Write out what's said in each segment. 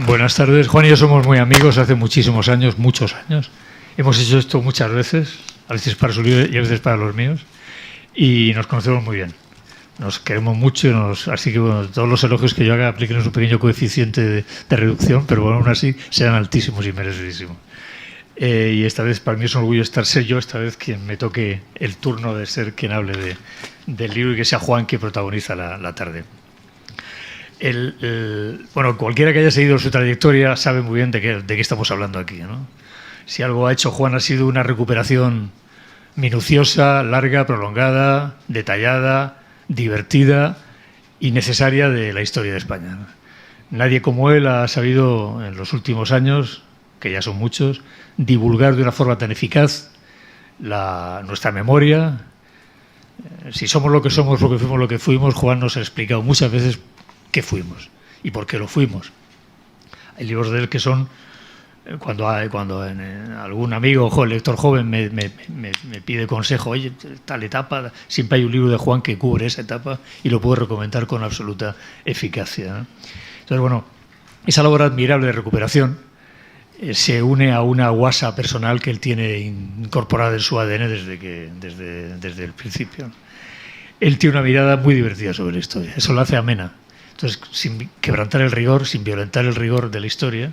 Buenas tardes. Juan y yo somos muy amigos hace muchísimos años, muchos años. Hemos hecho esto muchas veces, a veces para su libro y a veces para los míos, y nos conocemos muy bien. Nos queremos mucho, así que bueno, todos los elogios que yo haga apliquen un pequeño coeficiente de reducción, pero bueno, aún así serán altísimos y merecidísimos. Y esta vez para mí es un orgullo ser yo esta vez quien me toque el turno de ser quien hable del libro y que sea Juan quien protagoniza la tarde. Bueno, cualquiera que haya seguido su trayectoria sabe muy bien de qué estamos hablando aquí, ¿no? Si algo ha hecho Juan ha sido una recuperación minuciosa, larga, prolongada, detallada, divertida y necesaria de la historia de España. Nadie como él ha sabido en los últimos años, que ya son muchos, divulgar de una forma tan eficaz nuestra memoria. Si somos lo que somos, lo que fuimos, lo que fuimos, Juan nos ha explicado muchas veces qué fuimos y por qué lo fuimos. Hay libros de él que son, cuando algún amigo, lector joven me pide consejo, oye, tal etapa, siempre hay un libro de Juan que cubre esa etapa y lo puedo recomendar con absoluta eficacia, ¿no? Entonces, bueno, esa labor admirable de recuperación se une a una guasa personal que él tiene incorporada en su ADN desde el principio. Él tiene una mirada muy divertida sobre la historia, eso lo hace amena. Entonces, sin quebrantar el rigor, sin violentar el rigor de la historia,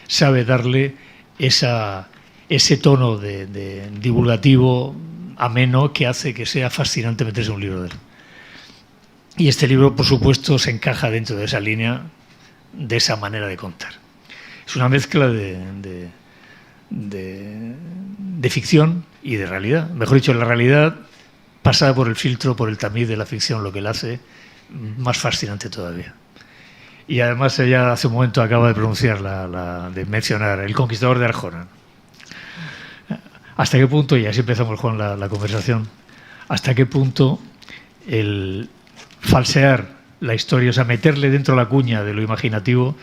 sabe darle ese tono de divulgativo ameno que hace que sea fascinante meterse en un libro de él. Y este libro, por supuesto, se encaja dentro de esa línea, de esa manera de contar. Es una mezcla de ficción y de realidad. Mejor dicho, la realidad pasada por el filtro, por el tamiz de la ficción, lo que la hace más fascinante todavía. Y además ella hace un momento acaba de pronunciar, de mencionar El conquistador de Arjona. ¿Hasta qué punto, y así empezamos, Juan, la conversación, hasta qué punto el falsear la historia, o sea, meterle dentro la cuña de lo imaginativo,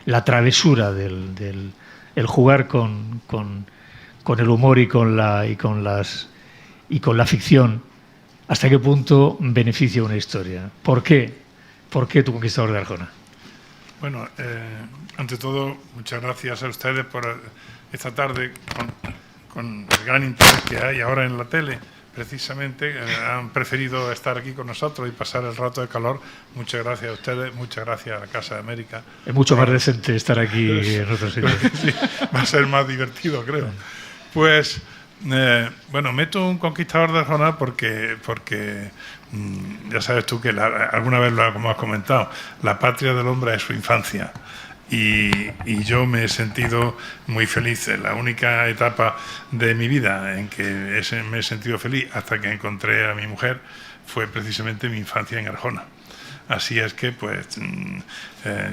la travesura el jugar con el humor y con la ficción, hasta qué punto beneficia una historia? ¿Por qué? ¿Por qué Tu conquistador de Arjona? Bueno, ante todo, muchas gracias a ustedes por esta tarde, con el gran interés que hay ahora en la tele, precisamente, han preferido estar aquí con nosotros y pasar el rato de calor. Muchas gracias a ustedes, muchas gracias a la Casa de América. Es mucho más decente estar aquí en otros sitios. Sí, va a ser más divertido, creo. Pues, bueno, meto Un conquistador de Arjona porque ya sabes tú que alguna vez lo hemos comentado, la patria del hombre es su infancia. Y yo me he sentido muy feliz. La única etapa de mi vida en que me he sentido feliz hasta que encontré a mi mujer fue precisamente mi infancia en Arjona. Así es que, pues,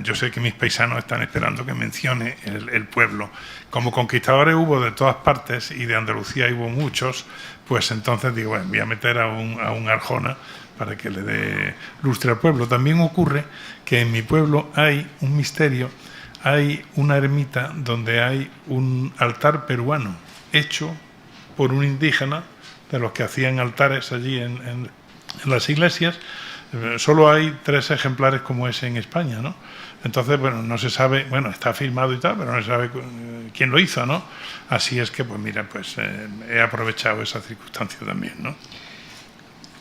yo sé que mis paisanos están esperando que mencione el pueblo. Como conquistadores hubo de todas partes y de Andalucía hubo muchos, pues entonces digo, bueno, voy a meter a un Arjona para que le dé lustre al pueblo. También ocurre que en mi pueblo hay un misterio, hay una ermita donde hay un altar peruano hecho por un indígena de los que hacían altares allí en las iglesias. Solo hay 3 ejemplares como ese en España, ¿no? Entonces, bueno, no se sabe, bueno, está firmado y tal, pero no se sabe quién lo hizo, ¿no? Así es que, pues mira, pues he aprovechado esa circunstancia también, ¿no?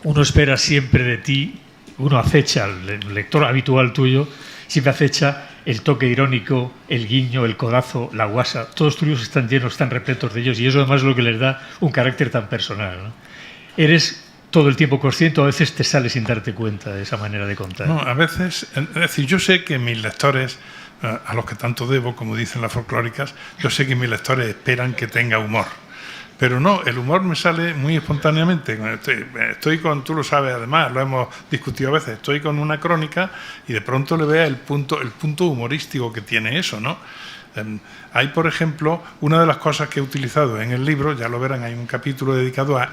Uno espera siempre de ti, uno acecha, el lector habitual tuyo, siempre acecha el toque irónico, el guiño, el codazo, la guasa. Todos tus libros están llenos, están repletos de ellos y eso además es lo que les da un carácter tan personal, ¿no? Eres todo el tiempo consciente, o a veces te sale sin darte cuenta de esa manera de contar. No, a veces, es decir, yo sé que mis lectores, a los que tanto debo, como dicen las folclóricas, yo sé que mis lectores esperan que tenga humor. Pero no, el humor me sale muy espontáneamente. Estoy con, tú lo sabes además, lo hemos discutido a veces, estoy con una crónica y de pronto le vea el punto humorístico que tiene eso, ¿no? Hay, por ejemplo, una de las cosas que he utilizado en el libro, ya lo verán, hay un capítulo dedicado a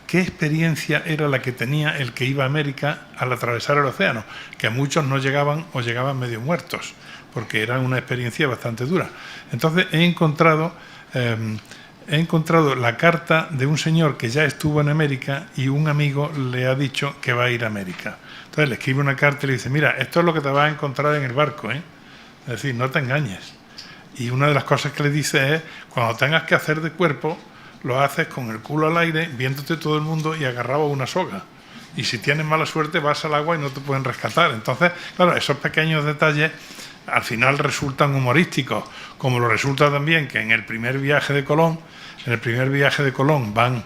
qué experiencia era la que tenía el que iba a América al atravesar el océano, que muchos no llegaban o llegaban medio muertos. porque era una experiencia bastante dura. Entonces he encontrado la carta de un señor que ya estuvo en América y un amigo le ha dicho que va a ir a América. Entonces le escribe una carta y le dice, mira, esto es lo que te vas a encontrar en el barco, ¿eh? Es decir, no te engañes. Y una de las cosas que le dice es, cuando tengas que hacer de cuerpo, lo haces con el culo al aire, viéndote todo el mundo y agarrado a una soga. Y si tienes mala suerte, vas al agua y no te pueden rescatar. Entonces, claro, esos pequeños detalles al final resultan humorísticos, como lo resulta también que en el primer viaje de Colón van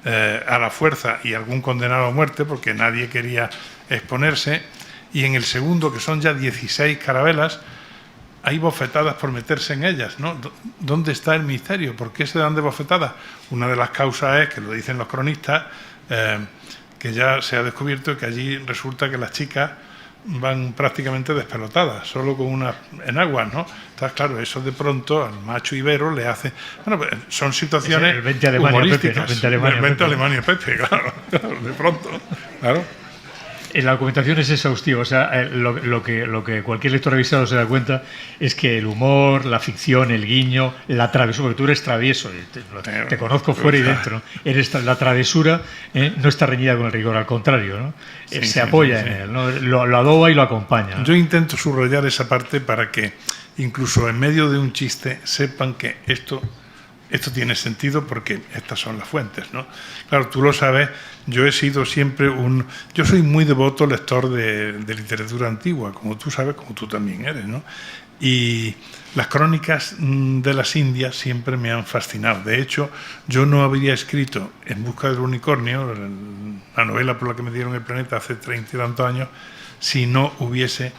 a la fuerza y algún condenado a muerte, porque nadie quería exponerse, y en el segundo, que son ya 16 carabelas, hay bofetadas por meterse en ellas, ¿no? ¿Dónde está el misterio? ¿Por qué se dan de bofetadas? Una de las causas es, que lo dicen los cronistas, que ya se ha descubierto que allí resulta que las chicas van prácticamente despelotadas, solo con una en aguas, ¿no? Entonces, claro, eso de pronto al macho ibero le hace... Bueno, pues son situaciones humorísticas. El 20 Alemania, Pepe, claro, de pronto, claro. La documentación es exhaustiva, o sea, lo que cualquier lector avisado se da cuenta es que el humor, la ficción, el guiño, la travesura, porque tú eres travieso, te conozco fuera y dentro, ¿no? La travesura no está reñida con el rigor, al contrario, ¿no? Se apoya en él, ¿no? Lo adoba y lo acompaña, ¿no? Yo intento subrayar esa parte para que incluso en medio de un chiste sepan que esto tiene sentido porque estas son las fuentes, ¿no? Claro, tú lo sabes, yo he sido siempre yo soy muy devoto lector de literatura antigua, como tú sabes, como tú también eres, ¿no? Y las crónicas de las Indias siempre me han fascinado. De hecho, yo no habría escrito En busca del unicornio, la novela por la que me dieron el planeta hace 30 y tantos años, si no hubiese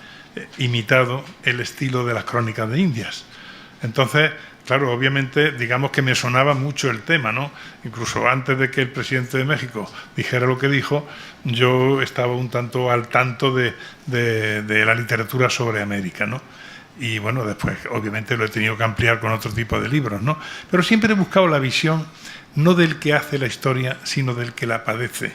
imitado el estilo de las crónicas de Indias. Entonces, claro, obviamente, digamos que me sonaba mucho el tema, ¿no? Incluso antes de que el presidente de México dijera lo que dijo, yo estaba un tanto al tanto de la literatura sobre América, ¿no? Y bueno, después obviamente lo he tenido que ampliar con otro tipo de libros, ¿no? Pero siempre he buscado la visión no del que hace la historia, sino del que la padece.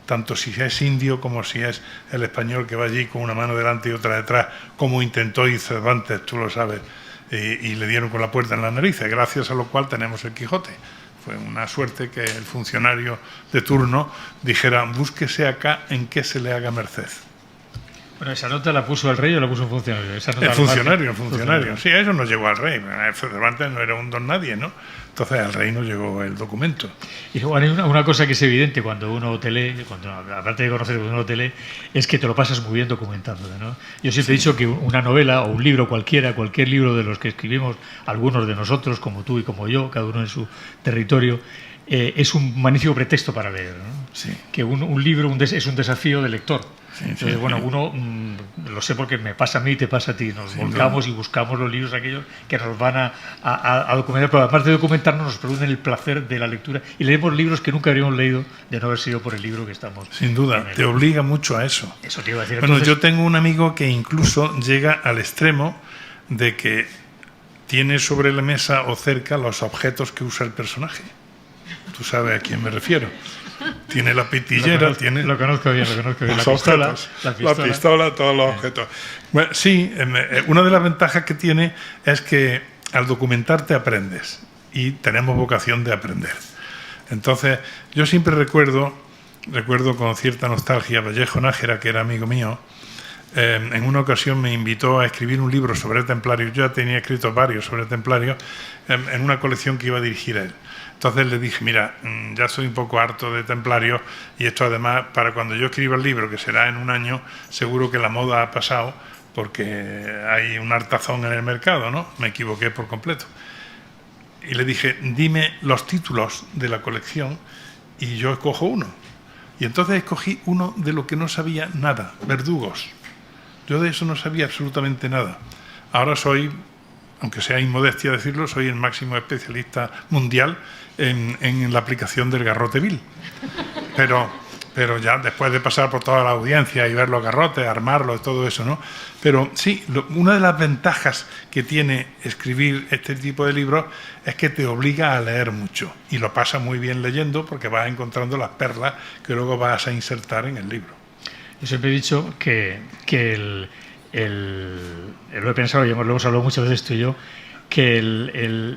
Tanto si es indio como si es el español que va allí con una mano delante y otra detrás, como intentó ir Cervantes, tú lo sabes. Y le dieron con la puerta en la nariz, gracias a lo cual tenemos el Quijote. Fue una suerte que el funcionario de turno dijera, búsquese acá en qué se le haga merced. Bueno, ¿esa nota la puso el rey o la puso un funcionario? El funcionario. Sí, eso no llegó al rey. Cervantes no era un don nadie, ¿no? Entonces al rey no llegó el documento. Y bueno, hay una cosa que es evidente cuando uno te lee, aparte de conocer cuando uno te lee, es que te lo pasas muy bien documentándote, ¿no? Yo siempre he dicho que una novela o un libro cualquier libro de los que escribimos, algunos de nosotros, como tú y como yo, cada uno en su territorio, es un magnífico pretexto para leer, ¿no? Sí. Que un libro es un desafío del lector. Entonces, bueno, sí. uno, lo sé porque me pasa a mí y te pasa a ti, nos volcamos y buscamos los libros aquellos que nos van a documentar, pero aparte de documentarnos nos producen el placer de la lectura y leemos libros que nunca habríamos leído de no haber sido por el libro que estamos. Sin duda, te obliga mucho a eso. Eso te iba a decir. Bueno, entonces, yo tengo un amigo que incluso llega al extremo de que tiene sobre la mesa o cerca los objetos que usa el personaje. Tú sabes a quién me refiero. Tiene la pitillera, tiene... Lo conozco bien. La pistola, todos los objetos. Bueno, sí, una de las ventajas que tiene es que al documentarte aprendes y tenemos vocación de aprender. Entonces, yo siempre recuerdo con cierta nostalgia a Vallejo Nájera, que era amigo mío. En una ocasión me invitó a escribir un libro sobre templarios. Yo ya tenía escrito varios sobre templarios en una colección que iba a dirigir él. Entonces le dije, mira, ya soy un poco harto de templarios y esto además, para cuando yo escriba el libro, que será en un año, seguro que la moda ha pasado porque hay un hartazón en el mercado, ¿no? Me equivoqué por completo. Y le dije, dime los títulos de la colección y yo escojo uno. Y entonces escogí uno de lo que no sabía nada, Verdugos. Yo de eso no sabía absolutamente nada. Ahora soy, aunque sea inmodestia decirlo, soy el máximo especialista mundial en la aplicación del garrote vil. Pero ya después de pasar por toda la audiencia y ver los garrotes, armarlos, todo eso, ¿no? Pero sí, una de las ventajas que tiene escribir este tipo de libros es que te obliga a leer mucho y lo pasas muy bien leyendo porque vas encontrando las perlas que luego vas a insertar en el libro. Yo siempre he dicho que lo he pensado, y lo hemos hablado muchas veces tú y yo, que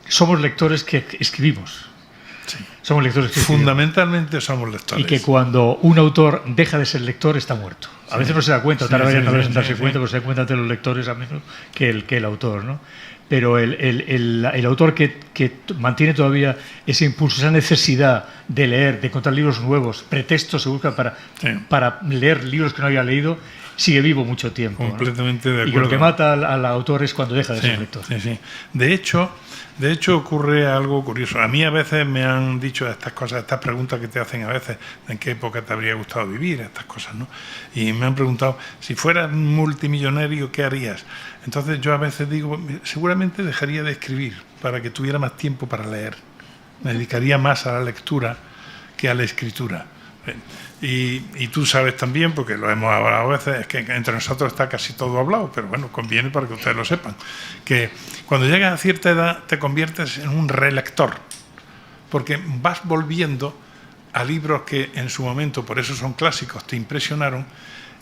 somos lectores que escribimos. Sí. Somos lectores que escribimos. Fundamentalmente somos lectores. Y que cuando un autor deja de ser lector está muerto. A veces no se da cuenta, tarda varias novelas en darse cuenta, pero se da cuenta ante los lectores a menos que el autor, ¿no? Pero el autor que mantiene todavía ese impulso, esa necesidad de leer, de encontrar libros nuevos, pretextos se busca para leer libros que no había leído, sigue vivo mucho tiempo. Completamente, ¿no? De acuerdo. Y que lo que mata al autor es cuando deja de ser lector. Sí, sí. De hecho, ocurre algo curioso. A mí a veces me han dicho estas cosas, estas preguntas que te hacen a veces, en qué época te habría gustado vivir, estas cosas, ¿no? Y me han preguntado, si fueras multimillonario, ¿qué harías? Entonces yo a veces digo, seguramente dejaría de escribir para que tuviera más tiempo para leer. Me dedicaría más a la lectura que a la escritura. Y tú sabes también, porque lo hemos hablado a veces, es que entre nosotros está casi todo hablado, pero bueno, conviene para que ustedes lo sepan, que cuando llegas a cierta edad te conviertes en un relector, porque vas volviendo a libros que en su momento, por eso son clásicos, te impresionaron,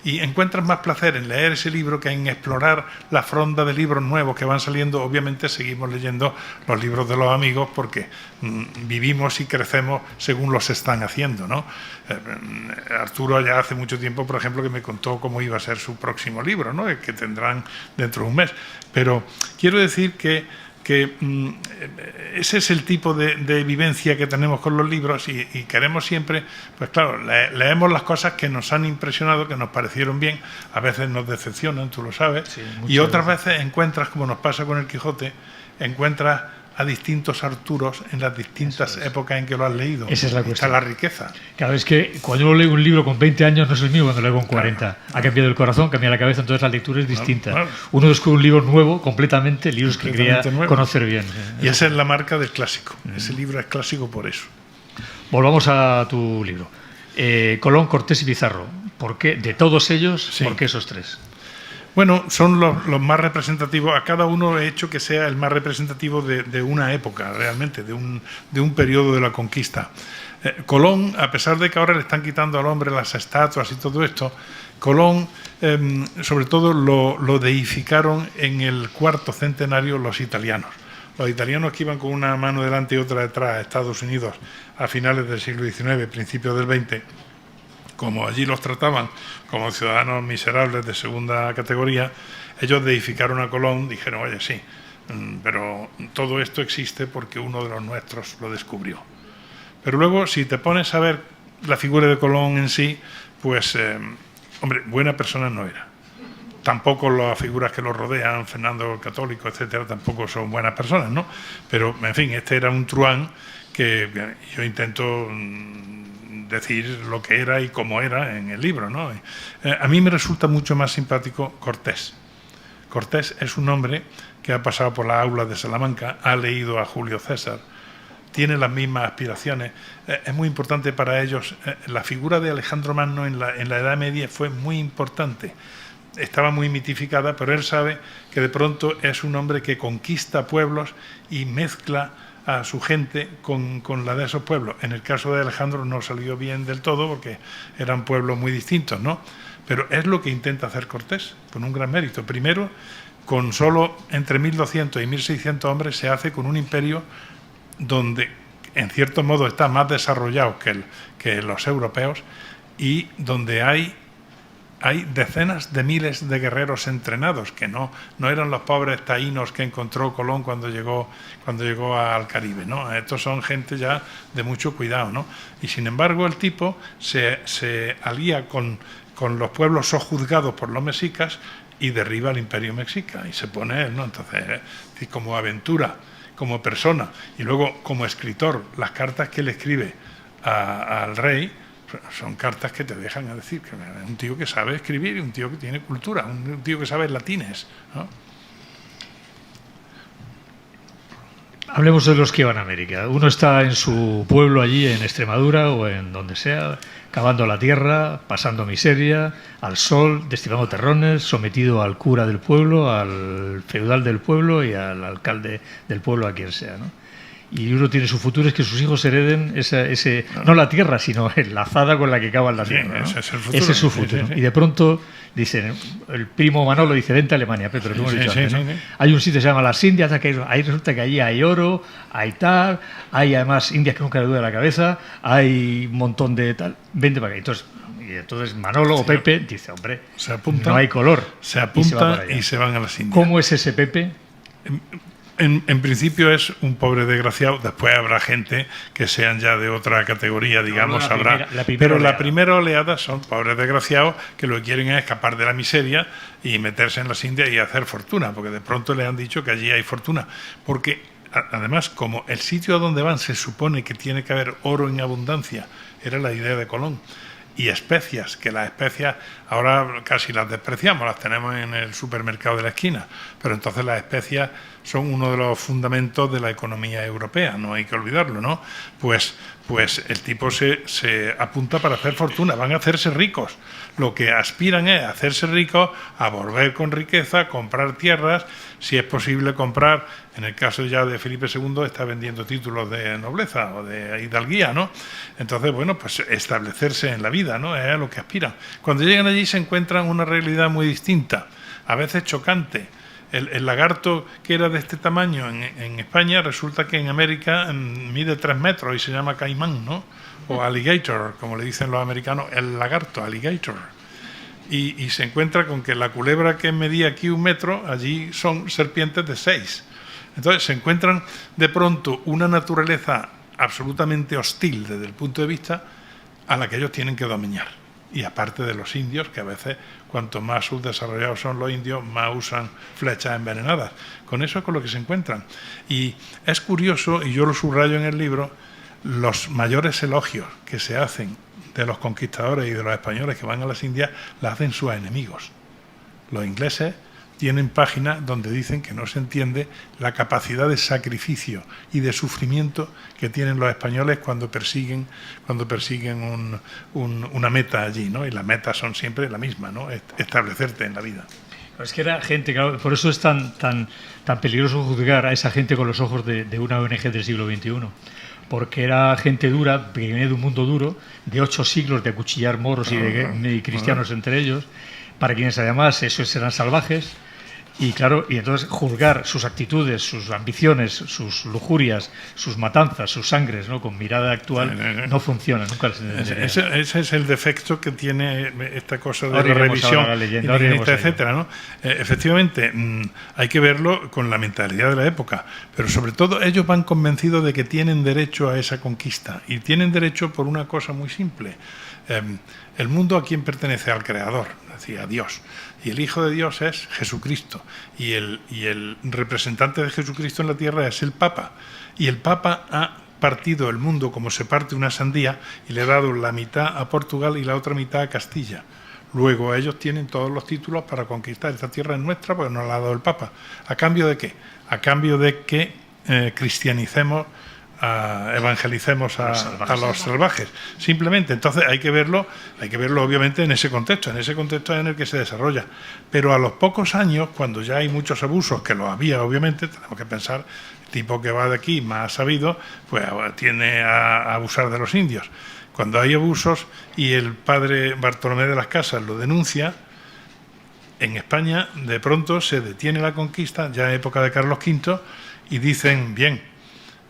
y encuentras más placer en leer ese libro que en explorar la fronda de libros nuevos que van saliendo. Obviamente seguimos leyendo los libros de los amigos porque vivimos y crecemos según los están haciendo, ¿no? Arturo ya hace mucho tiempo, por ejemplo, que me contó cómo iba a ser su próximo libro, ¿no? Que tendrán dentro de un mes. Pero quiero decir que ese es el tipo de vivencia que tenemos con los libros y queremos siempre, pues claro, leemos las cosas que nos han impresionado, que nos parecieron bien, a veces nos decepcionan, tú lo sabes, sí, y otras veces encuentras, como nos pasa con el Quijote, encuentras a distintos Arturos en las distintas épocas en que lo has leído. Esa es la cuestión. Esa es la riqueza. Claro, es que cuando uno lee un libro con 20 años no es el mismo cuando leo con 40. Claro. Ha cambiado el corazón, cambia la cabeza, entonces la lectura es distinta. Claro. Uno descubre un libro nuevo completamente, libros que quería conocer bien. Y esa es la marca del clásico. Ese libro es clásico por eso. Volvamos a tu libro. Colón, Cortés y Pizarro. ¿Por qué? De todos ellos, sí. ¿Por qué esos tres? Bueno, son los más representativos. A cada uno he hecho que sea el más representativo de una época, realmente, de un periodo de la conquista. Colón, a pesar de que ahora le están quitando al hombre las estatuas y todo esto, Colón, sobre todo, lo deificaron en el cuarto centenario los italianos. Los italianos que iban con una mano delante y otra detrás a Estados Unidos a finales del siglo XIX, principios del XX, como allí los trataban como ciudadanos miserables de segunda categoría, ellos deificaron a Colón, dijeron, oye, sí, pero todo esto existe porque uno de los nuestros lo descubrió. Pero luego, si te pones a ver la figura de Colón en sí, pues, hombre, buena persona no era. Tampoco las figuras que lo rodean, Fernando el Católico, etcétera, tampoco son buenas personas, ¿no? Pero, en fin, este era un truán que yo intento decir lo que era y cómo era en el libro, ¿no? A mí me resulta mucho más simpático Cortés. Cortés es un hombre que ha pasado por las aulas de Salamanca, ha leído a Julio César, tiene las mismas aspiraciones. Es muy importante para ellos. La figura de Alejandro Magno en la Edad Media fue muy importante. Estaba muy mitificada, pero él sabe que de pronto es un hombre que conquista pueblos y mezcla a su gente con la de esos pueblos. En el caso de Alejandro no salió bien del todo porque eran pueblos muy distintos, ¿no? Pero es lo que intenta hacer Cortés, con un gran mérito. Primero, con solo entre 1.200 y 1.600 hombres se hace con un imperio donde, en cierto modo, está más desarrollado que los europeos y donde hay decenas de miles de guerreros entrenados, que no eran los pobres taínos que encontró Colón cuando llegó al Caribe, ¿no? Estos son gente ya de mucho cuidado, ¿no? Y sin embargo el tipo se alía con los pueblos sojuzgados por los mexicas y derriba al imperio mexica y se pone él, ¿no? Entonces, como aventura, como persona y luego como escritor, las cartas que le escribe al rey son cartas que te dejan a decir que es un tío que sabe escribir y un tío que tiene cultura, un tío que sabe latines, ¿no? Hablemos de los que van a América. Uno está en su pueblo allí, en Extremadura o en donde sea, cavando la tierra, pasando miseria, al sol, destilando terrones, sometido al cura del pueblo, al feudal del pueblo y al alcalde del pueblo, a quien sea, ¿no? y uno tiene su futuro es que sus hijos hereden no la tierra, sino la azada con la que cavan la tierra, ¿no? Ese es el futuro. Ese es su futuro. Sí, sí. Y de pronto dicen, el primo Manolo dice, vente a Alemania, Pedro, como hemos dicho antes, ¿no? Hay un sitio que se llama las Indias, ahí resulta que allí hay oro, hay tal, hay además indias que nunca le duele la cabeza, hay un montón de tal, vente para acá. Entonces Manolo o Pepe dice, hombre, se apunta, no hay color. Se apunta y se van a las Indias. ¿Cómo es ese Pepe? En principio es un pobre desgraciado, después habrá gente que sean ya de otra categoría, digamos, pero la primera oleada son pobres desgraciados que lo que quieren es escapar de la miseria y meterse en las Indias y hacer fortuna, porque de pronto les han dicho que allí hay fortuna, porque además como el sitio a donde van se supone que tiene que haber oro en abundancia, era la idea de Colón, y especias, que las especias ahora casi las despreciamos, las tenemos en el supermercado de la esquina, pero entonces las especias son uno de los fundamentos de la economía europea, no hay que olvidarlo, ¿no? Pues el tipo se apunta para hacer fortuna, van a hacerse ricos. Lo que aspiran es a hacerse ricos, a volver con riqueza, comprar tierras, si es posible comprar, en el caso ya de Felipe II, está vendiendo títulos de nobleza o de hidalguía, ¿no? Entonces, bueno, pues establecerse en la vida, ¿no? Es a lo que aspiran. Cuando llegan allí se encuentran una realidad muy distinta, a veces chocante. El lagarto que era de este tamaño en España, resulta que en América mide 3 metros y se llama caimán, ¿no? O alligator, como le dicen los americanos, el lagarto, alligator. Y se encuentra con que la culebra que medía aquí 1 metro, allí son serpientes de 6. Entonces se encuentran de pronto una naturaleza absolutamente hostil desde el punto de vista a la que ellos tienen que dominar. Y aparte de los indios, que a veces cuanto más subdesarrollados son los indios, más usan flechas envenenadas. Con eso es con lo que se encuentran. Y es curioso, y yo lo subrayo en el libro, los mayores elogios que se hacen de los conquistadores y de los españoles que van a las Indias, las hacen sus enemigos. Los ingleses tienen páginas donde dicen que no se entiende la capacidad de sacrificio y de sufrimiento que tienen los españoles cuando persiguen una meta allí, ¿no? Y las metas son siempre la misma, ¿no? Establecerte en la vida. Es que era gente, claro, por eso es tan peligroso juzgar a esa gente con los ojos de una ONG del siglo XXI. Porque era gente dura, que venía de un mundo duro, de 8 siglos de acuchillar moros y cristianos entre ellos, para quienes además esos eran salvajes. Y claro, y entonces juzgar sus actitudes, sus ambiciones, sus lujurias, sus matanzas, sus sangres, ¿no? Con mirada actual, no funciona, nunca se entendería. Ese es el defecto que tiene esta cosa de la revisión, etcétera, ¿no? Efectivamente, hay que verlo con la mentalidad de la época, pero sobre todo ellos van convencidos de que tienen derecho a esa conquista, y tienen derecho por una cosa muy simple. El mundo, ¿a quién pertenece? Al Creador, es decir, a Dios. Y el Hijo de Dios es Jesucristo. Y el representante de Jesucristo en la tierra es el Papa. Y el Papa ha partido el mundo como se parte una sandía y le ha dado la mitad a Portugal y la otra mitad a Castilla. Luego ellos tienen todos los títulos para conquistar. Esta tierra es nuestra porque nos la ha dado el Papa. ¿A cambio de qué? A cambio de que cristianicemos, evangelicemos a los salvajes, simplemente. Entonces hay que verlo obviamente en ese contexto en el que se desarrolla, pero a los pocos años, cuando ya hay muchos abusos, que los había obviamente, tenemos que pensar, el tipo que va de aquí más sabido, pues tiende a abusar de los indios. Cuando hay abusos y el padre Bartolomé de las Casas lo denuncia, en España de pronto se detiene la conquista, ya en época de Carlos V, y dicen, bien,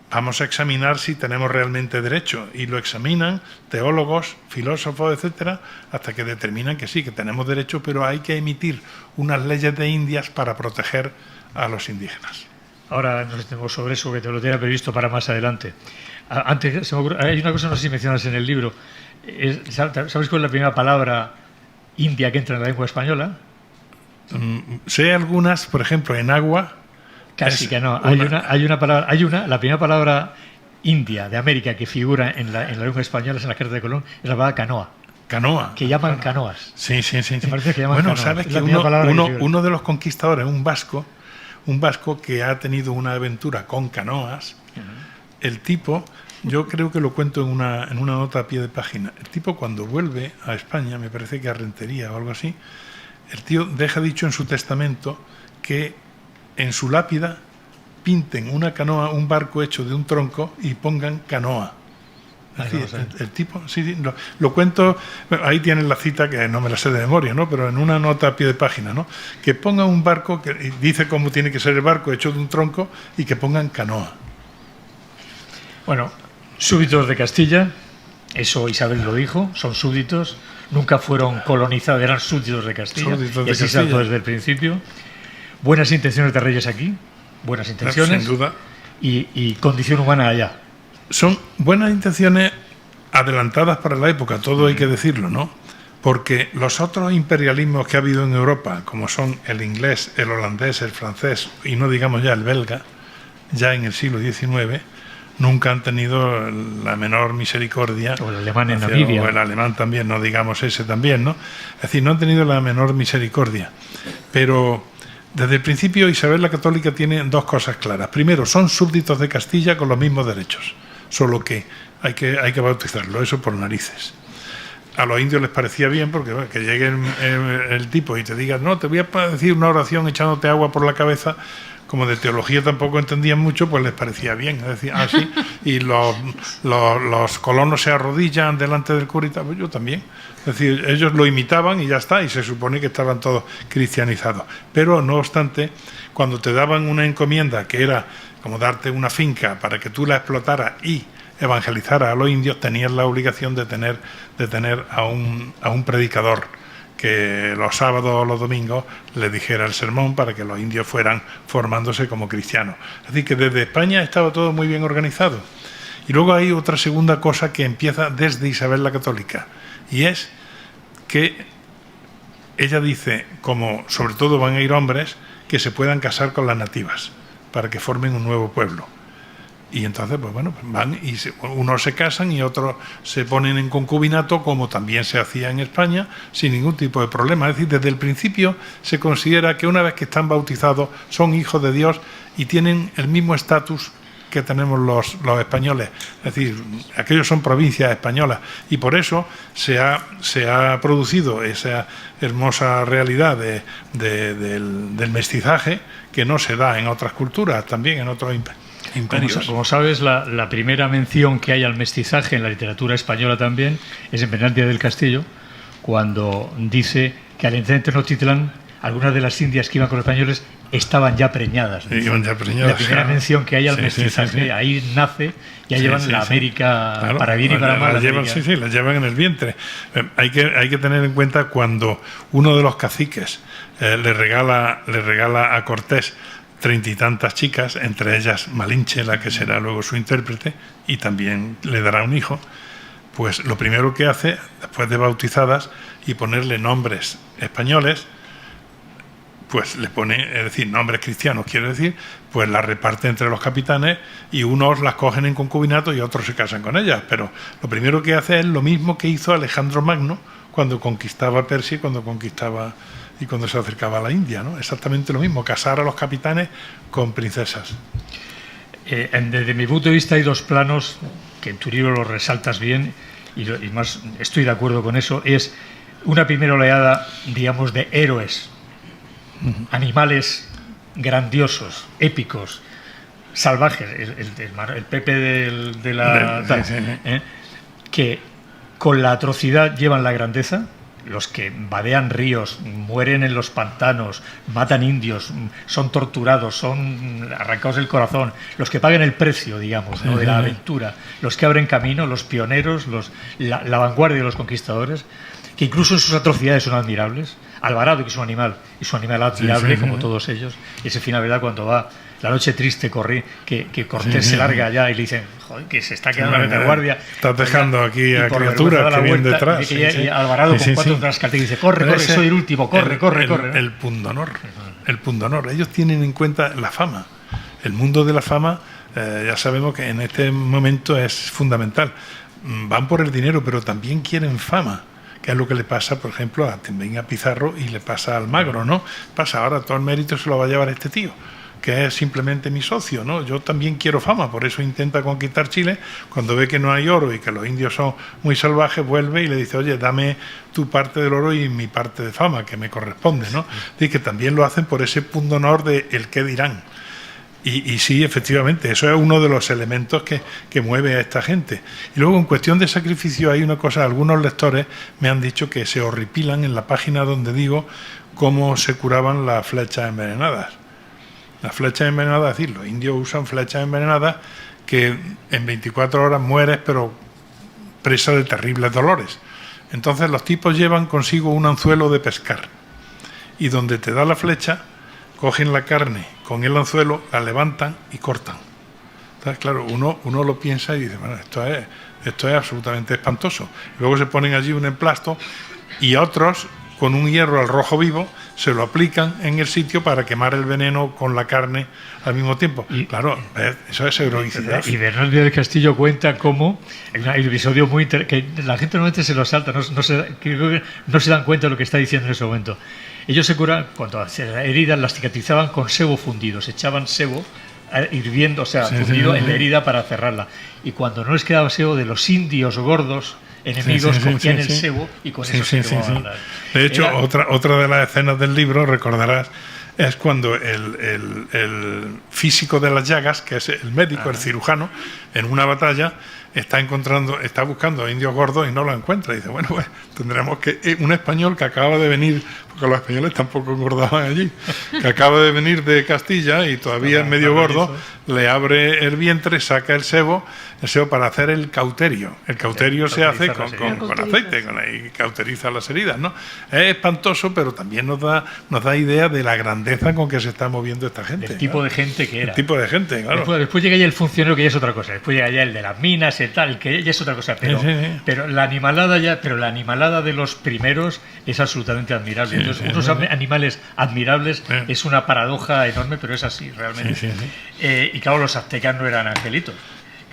vamos a examinar si tenemos realmente derecho. Y lo examinan teólogos, filósofos, etcétera, hasta que determinan que sí, que tenemos derecho, pero hay que emitir unas leyes de Indias para proteger a los indígenas. Ahora nos tenemos sobre eso, que te lo tenía previsto para más adelante. Antes, se me ocurre, hay una cosa, no sé si mencionas en el libro. ¿Sabes cuál es la primera palabra india que entra en la lengua española? Sé algunas, por ejemplo, en agua. Casi que no. La primera palabra india de América que figura en la lengua española, es en la carta de Colón, es la palabra canoa. Canoa. Que llaman canoas. Sí. Me parece que llaman bueno, canoas. sabes que uno de los conquistadores, un vasco que ha tenido una aventura con canoas, el tipo, yo creo que lo cuento en una nota a pie de página, el tipo cuando vuelve a España, me parece que a Rentería o algo así, el tío deja dicho en su testamento que en su lápida pinten una canoa, un barco hecho de un tronco y pongan canoa. Así, el tipo, sí, lo cuento, ahí tienen la cita que no me la sé de memoria, ¿no? Pero en una nota a pie de página, ¿no? Que pongan un barco, que dice cómo tiene que ser el barco hecho de un tronco y que pongan canoa. Bueno, súbditos de Castilla, eso Isabel lo dijo, son súbditos, nunca fueron colonizados, eran súbditos de Castilla, y así saltó desde el principio. Buenas intenciones de reyes aquí, buenas intenciones, sin duda. Y condición humana allá. Son buenas intenciones adelantadas para la época, todo hay que decirlo, ¿no? Porque los otros imperialismos que ha habido en Europa, como son el inglés, el holandés, el francés y no digamos ya el belga, ya en el siglo XIX, nunca han tenido la menor misericordia. O el alemán en Namibia. O el alemán también, no digamos ese también, ¿no? Es decir, no han tenido la menor misericordia. Pero desde el principio Isabel la Católica tiene dos cosas claras. Primero, son súbditos de Castilla con los mismos derechos, solo que hay que bautizarlo, eso por narices. A los indios les parecía bien porque bueno, que llegue el tipo y te diga, no, te voy a decir una oración echándote agua por la cabeza, como de teología tampoco entendían mucho, pues les parecía bien. Es decir, así, y los colonos se arrodillan delante del cura y tal, pues yo también. Es decir, ellos lo imitaban y ya está, y se supone que estaban todos cristianizados. Pero, no obstante, cuando te daban una encomienda que era como darte una finca para que tú la explotaras y evangelizaras a los indios, tenías la obligación de tener a un predicador que los sábados o los domingos les dijera el sermón para que los indios fueran formándose como cristianos. Es decir, que desde España estaba todo muy bien organizado. Y luego hay otra segunda cosa que empieza desde Isabel la Católica, y es que ella dice, como sobre todo van a ir hombres, que se puedan casar con las nativas para que formen un nuevo pueblo. Y entonces, pues bueno, van y unos se casan y otros se ponen en concubinato, como también se hacía en España, sin ningún tipo de problema. Es decir, desde el principio se considera que una vez que están bautizados son hijos de Dios y tienen el mismo estatus que tenemos los españoles. Es decir, aquellos son provincias españolas y por eso se ha producido esa hermosa realidad del mestizaje que no se da en otras culturas, también en otros imperios. Como sabes, la primera mención que hay al mestizaje en la literatura española también es en Bernardia del Castillo, cuando dice que al entrar en Tenochtitlán algunas de las indias que iban con los españoles estaban ya preñadas. Sí, iban ya preñadas. La primera mención que hay al mestizaje, ahí nace, ya llevan la América, claro, para bien y para mal. Las llevan en el vientre. Hay que tener en cuenta cuando uno de los caciques le regala a Cortés 30 y tantas chicas, entre ellas Malinche, la que será luego su intérprete, y también le dará un hijo, pues lo primero que hace, después de bautizadas y ponerle nombres españoles, pues le pone, es decir, nombres cristianos, quiero decir, pues las reparte entre los capitanes y unos las cogen en concubinato y otros se casan con ellas. Pero lo primero que hace es lo mismo que hizo Alejandro Magno cuando conquistaba Persia, cuando conquistaba y cuando se acercaba a la India, ¿no? Exactamente lo mismo, casar a los capitanes con princesas. Desde mi punto de vista hay dos planos que en tu libro los resaltas bien y más estoy de acuerdo con eso. Es una primera oleada, digamos, de héroes, animales grandiosos, épicos, salvajes, el Pepe de la... que con la atrocidad llevan la grandeza. Los que vadean ríos, mueren en los pantanos, matan indios, son torturados, son arrancados del corazón, los que pagan el precio, digamos, ¿no?, de la aventura, los que abren camino, los pioneros, la vanguardia de los conquistadores, que incluso en sus atrocidades son admirables. Alvarado, que es un animal admirable, como todos ellos. Y ese final, ¿verdad?, cuando va la noche triste, que Cortés se larga allá y le dicen, joder, que se está quedando la retaguardia. Estás dejando aquí a criaturas que vienen detrás. Y Alvarado con cuatro tras carteles dice, corre, soy el último, corre. El pundonor. Ellos tienen en cuenta la fama. El mundo de la fama, ya sabemos que en este momento es fundamental. Van por el dinero, pero también quieren fama, que es lo que le pasa, por ejemplo, también a Pizarro y le pasa al Magro, ¿no? Pasa, ahora todo el mérito se lo va a llevar este tío, que es simplemente mi socio, ¿no? Yo también quiero fama, por eso intenta conquistar Chile. Cuando ve que no hay oro y que los indios son muy salvajes, vuelve y le dice, oye, dame tu parte del oro y mi parte de fama, que me corresponde, ¿no? Y que también lo hacen por ese pundonor de el qué dirán. Y sí, efectivamente, eso es uno de los elementos que mueve a esta gente. Y luego, en cuestión de sacrificio, hay una cosa, algunos lectores me han dicho que se horripilan en la página donde digo cómo se curaban las flechas envenenadas. Las flechas envenenadas, es decir, los indios usan flechas envenenadas que en 24 horas mueres, pero presa de terribles dolores. Entonces los tipos llevan consigo un anzuelo de pescar. Y donde te da la flecha, cogen la carne con el anzuelo, la levantan y cortan. Entonces, claro, uno lo piensa y dice, bueno, esto es absolutamente espantoso. Luego se ponen allí un emplasto y otros, con un hierro al rojo vivo, se lo aplican en el sitio para quemar el veneno con la carne al mismo tiempo. Y claro, eso es heroicidad. Y Bernal Díaz del Castillo cuenta cómo, en un episodio muy que la gente normalmente se lo salta, no se dan cuenta de lo que está diciendo en ese momento. Ellos se curan, cuando hacían heridas, las cicatrizaban con sebo fundido, se echaban sebo hirviendo, o sea, fundido en la herida para cerrarla. Y cuando no les quedaba sebo, de los indios gordos enemigos cogían el sebo y con eso se quemaban. De hecho, otra de las escenas del libro, recordarás, es cuando el físico de las llagas, que es el médico, el cirujano, en una batalla está buscando indios gordos y no lo encuentra. Y dice, bueno, pues tendremos que... Un español que acaba de venir, porque los españoles tampoco engordaban allí, que acaba de venir de Castilla y todavía es medio gordo, le abre el vientre, saca el sebo para hacer el cauterio. El cauterio se hace con aceite y cauteriza las heridas, ¿no? Es espantoso, pero también nos da idea de la grandeza con que se está moviendo esta gente. El tipo de gente que era. El tipo de gente, claro. Después llega ya el funcionario, que ya es otra cosa. Después llega ya el de las minas y tal, que ya es otra cosa. Pero la animalada de los primeros es absolutamente admirable. Entonces, unos animales admirables es una paradoja enorme, pero es así, realmente. Y claro, los aztecas no eran angelitos.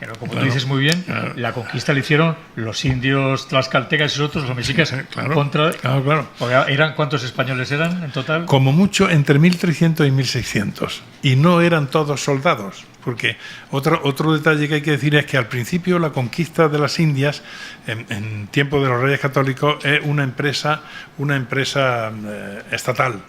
Pero como tú dices muy bien, la conquista la hicieron los indios tlaxcaltecas y otros, los mexicas, contra... Claro. ¿Cuántos españoles eran en total? Como mucho, entre 1.300 y 1.600. Y no eran todos soldados. Porque otro detalle que hay que decir es que al principio la conquista de las Indias, en tiempo de los Reyes Católicos, es una empresa estatal.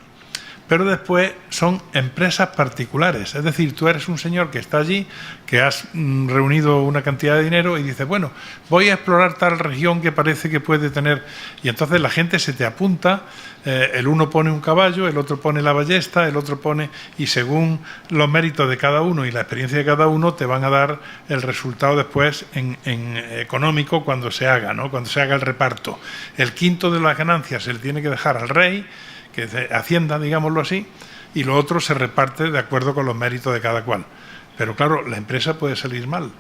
Pero después son empresas particulares. Es decir, tú eres un señor que está allí, que has reunido una cantidad de dinero y dices, bueno, voy a explorar tal región que parece que puede tener... Y entonces la gente se te apunta, el uno pone un caballo, el otro pone la ballesta, el otro pone... Y según los méritos de cada uno y la experiencia de cada uno, te van a dar el resultado después en económico cuando se haga, ¿no? Cuando se haga el reparto. El quinto de las ganancias se le tiene que dejar al rey, que es Hacienda, digámoslo así, y lo otro se reparte de acuerdo con los méritos de cada cual. Pero claro, la empresa puede salir mal.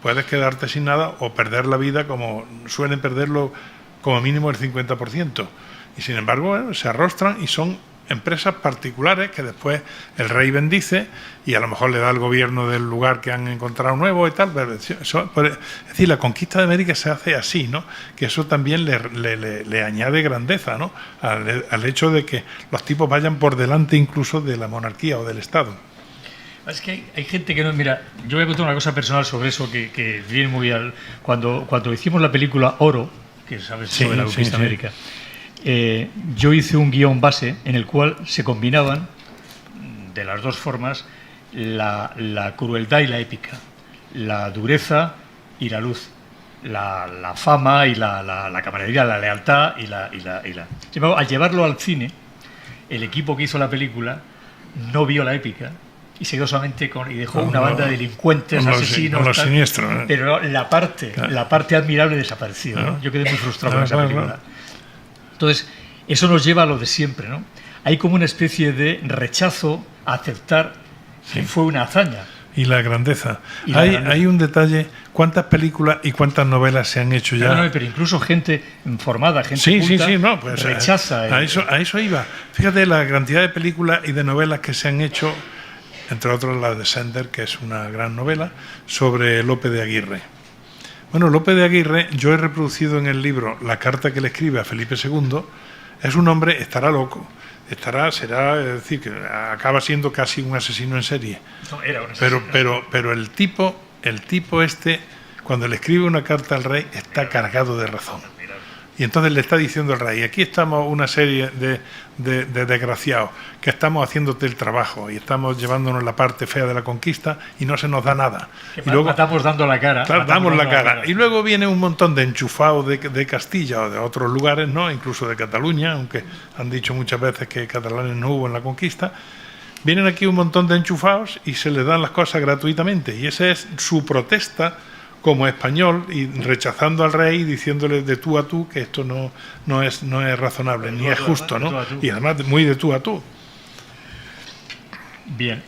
Puedes quedarte sin nada o perder la vida, como suelen perderlo como mínimo el 50%. Y sin embargo, bueno, se arrostran y son empresas particulares que después el rey bendice y a lo mejor le da al gobierno del lugar que han encontrado nuevo y tal. Es decir, la conquista de América se hace así, ¿no? Que eso también le añade grandeza, ¿no? Al hecho de que los tipos vayan por delante incluso de la monarquía o del Estado. Es que hay gente que no... Mira, yo voy a contar una cosa personal sobre eso que viene muy al... Cuando hicimos la película Oro, que sabes sobre la conquista de América, yo hice un guión base en el cual se combinaban de las dos formas la crueldad y la épica, la dureza y la luz, la fama y la camaradería, la lealtad y la... Al llevarlo al cine, el equipo que hizo la película no vio la épica y se quedó solamente y dejó una banda de delincuentes, asesinos, los siniestros, pero la parte admirable desapareció, ¿no? Yo quedé muy frustrado con esa película. Entonces, eso nos lleva a lo de siempre, ¿no? Hay como una especie de rechazo a aceptar que fue una hazaña. Y la grandeza. Hay un detalle, ¿cuántas películas y cuántas novelas se han hecho ya? Pero incluso gente informada, gente culta, pues, rechaza. A eso iba. Fíjate la cantidad de películas y de novelas que se han hecho, entre otros la de Sender, que es una gran novela, sobre Lope de Aguirre. Bueno, Lope de Aguirre, yo he reproducido en el libro la carta que le escribe a Felipe II. Es un hombre, estará loco, será, es decir, que acaba siendo casi un asesino en serie. No, era un asesino. Pero el tipo cuando le escribe una carta al rey, está cargado de razón. Y entonces le está diciendo el rey, aquí estamos una serie de desgraciados que estamos haciéndote el trabajo y estamos llevándonos la parte fea de la conquista y no se nos da nada. Que y luego matamos dando la cara. Claro, damos la cara. Y luego viene un montón de enchufados de Castilla o de otros lugares, ¿no? Incluso de Cataluña, aunque han dicho muchas veces que catalanes no hubo en la conquista. Vienen aquí un montón de enchufados y se les dan las cosas gratuitamente. Y esa es su protesta como español, y rechazando al rey, diciéndole de tú a tú que esto no es razonable, ni es justo, ¿no? Y además muy de tú a tú. Bien,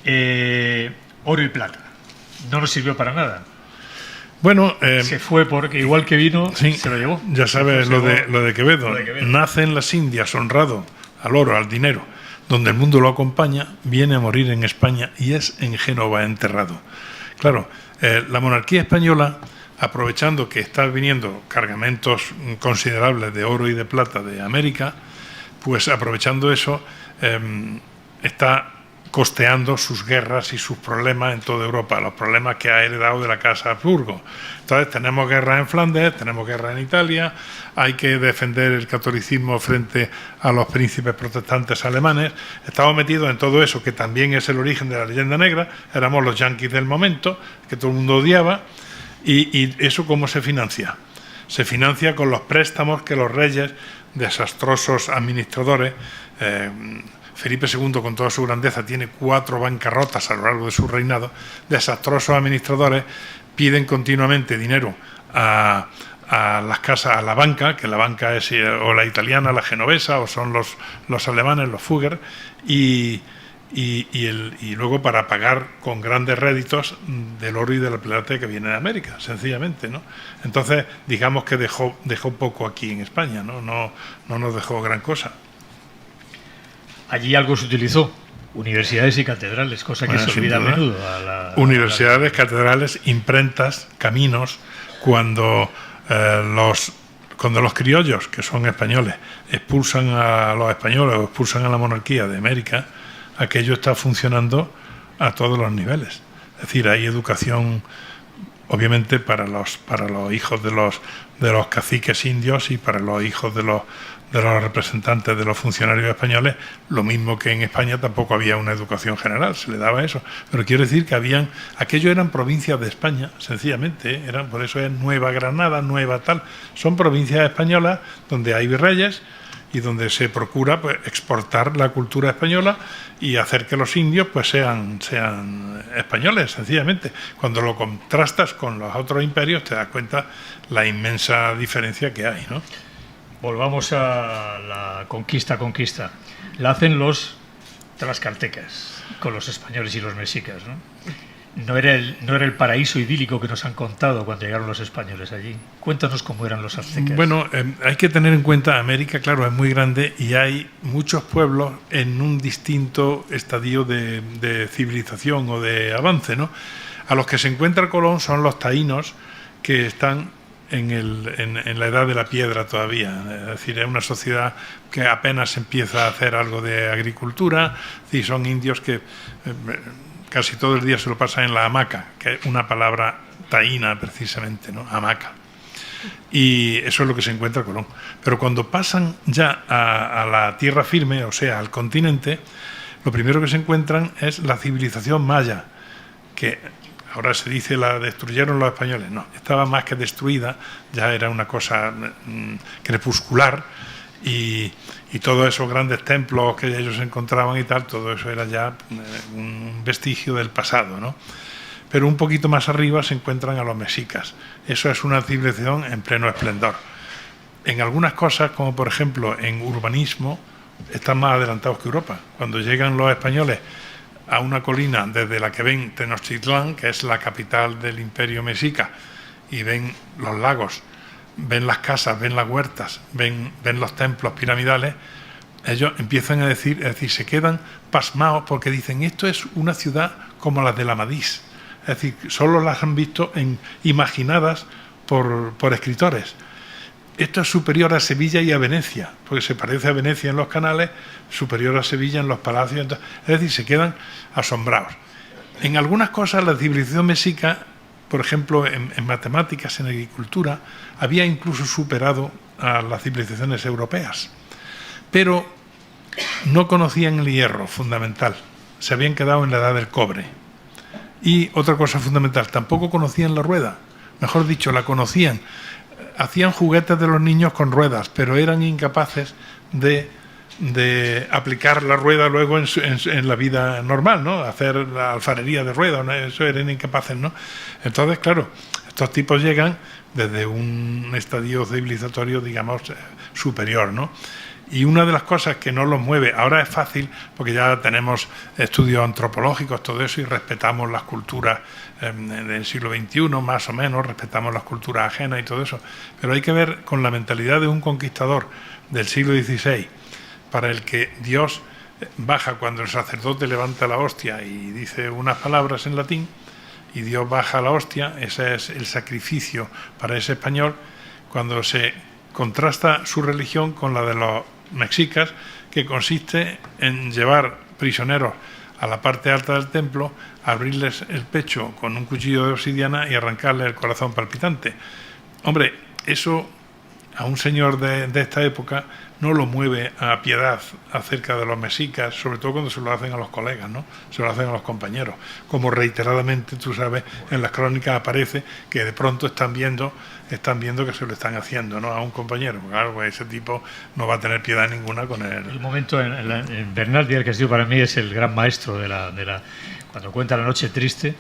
oro y plata. No nos sirvió para nada. Bueno, se fue porque igual que vino, sí, se lo llevó. Ya sabes lo de Quevedo. Nace en las Indias honrado al oro, al dinero, donde el mundo lo acompaña, viene a morir en España y es en Génova enterrado. Claro, la monarquía española, aprovechando que están viniendo cargamentos considerables de oro y de plata de América, pues aprovechando eso, está costeando sus guerras y sus problemas en toda Europa, los problemas que ha heredado de la Casa Habsburgo. Entonces tenemos guerra en Flandes, tenemos guerra en Italia, hay que defender el catolicismo frente a los príncipes protestantes alemanes. Estamos metidos en todo eso, que también es el origen de la leyenda negra. Éramos los yanquis del momento, que todo el mundo odiaba. ¿Y eso cómo se financia? Se financia con los préstamos que los reyes, desastrosos administradores, Felipe II, con toda su grandeza, tiene 4 bancarrotas a lo largo de su reinado. Desastrosos administradores piden continuamente dinero a las casas, a la banca, que la banca es o la italiana, la genovesa, o son los alemanes, los Fugger, y luego para pagar con grandes réditos del oro y de la plata que viene de América, sencillamente, ¿no? Entonces, digamos que dejó poco aquí en España, ¿no? No nos dejó gran cosa. Allí algo se utilizó, universidades y catedrales, cosa que se olvida a menudo. Universidades, catedrales, imprentas, caminos. Cuando los criollos, que son españoles, expulsan a los españoles o expulsan a la monarquía de América, aquello está funcionando a todos los niveles. Es decir, hay educación, obviamente, para los hijos de los caciques indios y para los hijos de los representantes de los funcionarios españoles, lo mismo que en España tampoco había una educación general, se le daba eso. Pero quiero decir que aquello eran provincias de España, sencillamente, por eso es Nueva Granada, Nueva tal, son provincias españolas donde hay virreyes y donde se procura, pues, exportar la cultura española y hacer que los indios, pues, sean españoles, sencillamente. Cuando lo contrastas con los otros imperios te das cuenta la inmensa diferencia que hay, ¿no? Volvamos a la conquista. La hacen los tlaxcaltecas con los españoles y los mexicas, ¿no? No era el paraíso idílico que nos han contado cuando llegaron los españoles allí. Cuéntanos cómo eran los aztecas. Bueno, hay que tener en cuenta, América, claro, es muy grande y hay muchos pueblos en un distinto estadio de civilización o de avance, ¿no? A los que se encuentra Colón son los taínos, que están en la edad de la piedra todavía. Es decir, es una sociedad que apenas empieza a hacer algo de agricultura, y son indios que casi todo el día se lo pasan en la hamaca, que es una palabra taína precisamente, ¿no? Hamaca. Y eso es lo que se encuentra Colón. Pero cuando pasan ya a la tierra firme, o sea, al continente, lo primero que se encuentran es la civilización maya, que ahora se dice la destruyeron los españoles. No, estaba más que destruida, ya era una cosa crepuscular, y todos esos grandes templos que ellos encontraban y tal, todo eso era ya un vestigio del pasado, ¿no? Pero un poquito más arriba se encuentran a los mexicas. Eso es una civilización en pleno esplendor. En algunas cosas, como por ejemplo en urbanismo, están más adelantados que Europa. Cuando llegan los españoles a una colina desde la que ven Tenochtitlán, que es la capital del imperio mexica, y ven los lagos, ven las casas, ven las huertas, ven los templos piramidales, ellos empiezan a decir, es decir, se quedan pasmados porque dicen, esto es una ciudad como las de Amadís. Es decir, solo las han visto imaginadas por escritores. Esto es superior a Sevilla y a Venecia, porque se parece a Venecia en los canales, superior a Sevilla en los palacios. Es decir, se quedan asombrados. En algunas cosas la civilización mexica por ejemplo, en matemáticas, en agricultura, había incluso superado a las civilizaciones europeas. Pero no conocían el hierro fundamental, se habían quedado en la edad del cobre. Y otra cosa fundamental, tampoco conocían la rueda, mejor dicho, la conocían. Hacían juguetes de los niños con ruedas, pero eran incapaces de aplicar la rueda luego en la vida normal, ¿no? Hacer la alfarería de ruedas, ¿no? Eso eran incapaces, ¿no? Entonces, claro, estos tipos llegan desde un estadio civilizatorio, digamos, superior, ¿no? Y una de las cosas que no los mueve, ahora es fácil porque ya tenemos estudios antropológicos, todo eso, y respetamos las culturas del siglo XXI, más o menos, respetamos las culturas ajenas y todo eso, pero hay que ver con la mentalidad de un conquistador del siglo XVI, para el que Dios baja cuando el sacerdote levanta la hostia y dice unas palabras en latín, y Dios baja la hostia, ese es el sacrificio para ese español, cuando se contrasta su religión con la de los mexicas, que consiste en llevar prisioneros a la parte alta del templo, abrirles el pecho con un cuchillo de obsidiana y arrancarles el corazón palpitante. Hombre, eso a un señor de esta época no lo mueve a piedad acerca de los mexicas, sobre todo cuando se lo hacen a los colegas, ¿no? Se lo hacen a los compañeros. Como reiteradamente, tú sabes, en las crónicas aparece que de pronto están viendo que se lo están haciendo, ¿no? A un compañero. Claro, pues ese tipo no va a tener piedad ninguna con él. El momento en Bernal Díaz Castillo para mí es el gran maestro de la cuando cuenta La noche triste,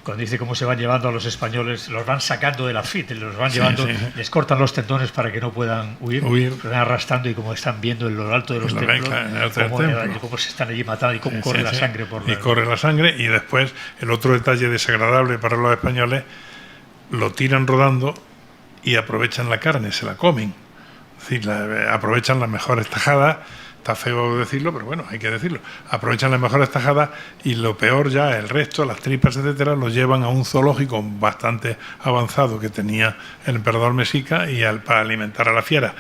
cuando dice cómo se van llevando a los españoles, los van sacando de la fit, los van llevando, les cortan los tendones para que no puedan huir, los van arrastrando, y como están viendo en lo alto de los templos, cómo se están allí matando y cómo corre la sangre por la... Y corre la sangre, y después el otro detalle desagradable para los españoles, lo tiran rodando y aprovechan la carne, se la comen. Es decir, aprovechan las mejores tajadas. Está feo decirlo, pero bueno, hay que decirlo. Aprovechan las mejores tajadas, y lo peor ya, el resto, las tripas, etcétera, lo llevan a un zoológico bastante avanzado que tenía el emperador mexica para alimentar a la fiera.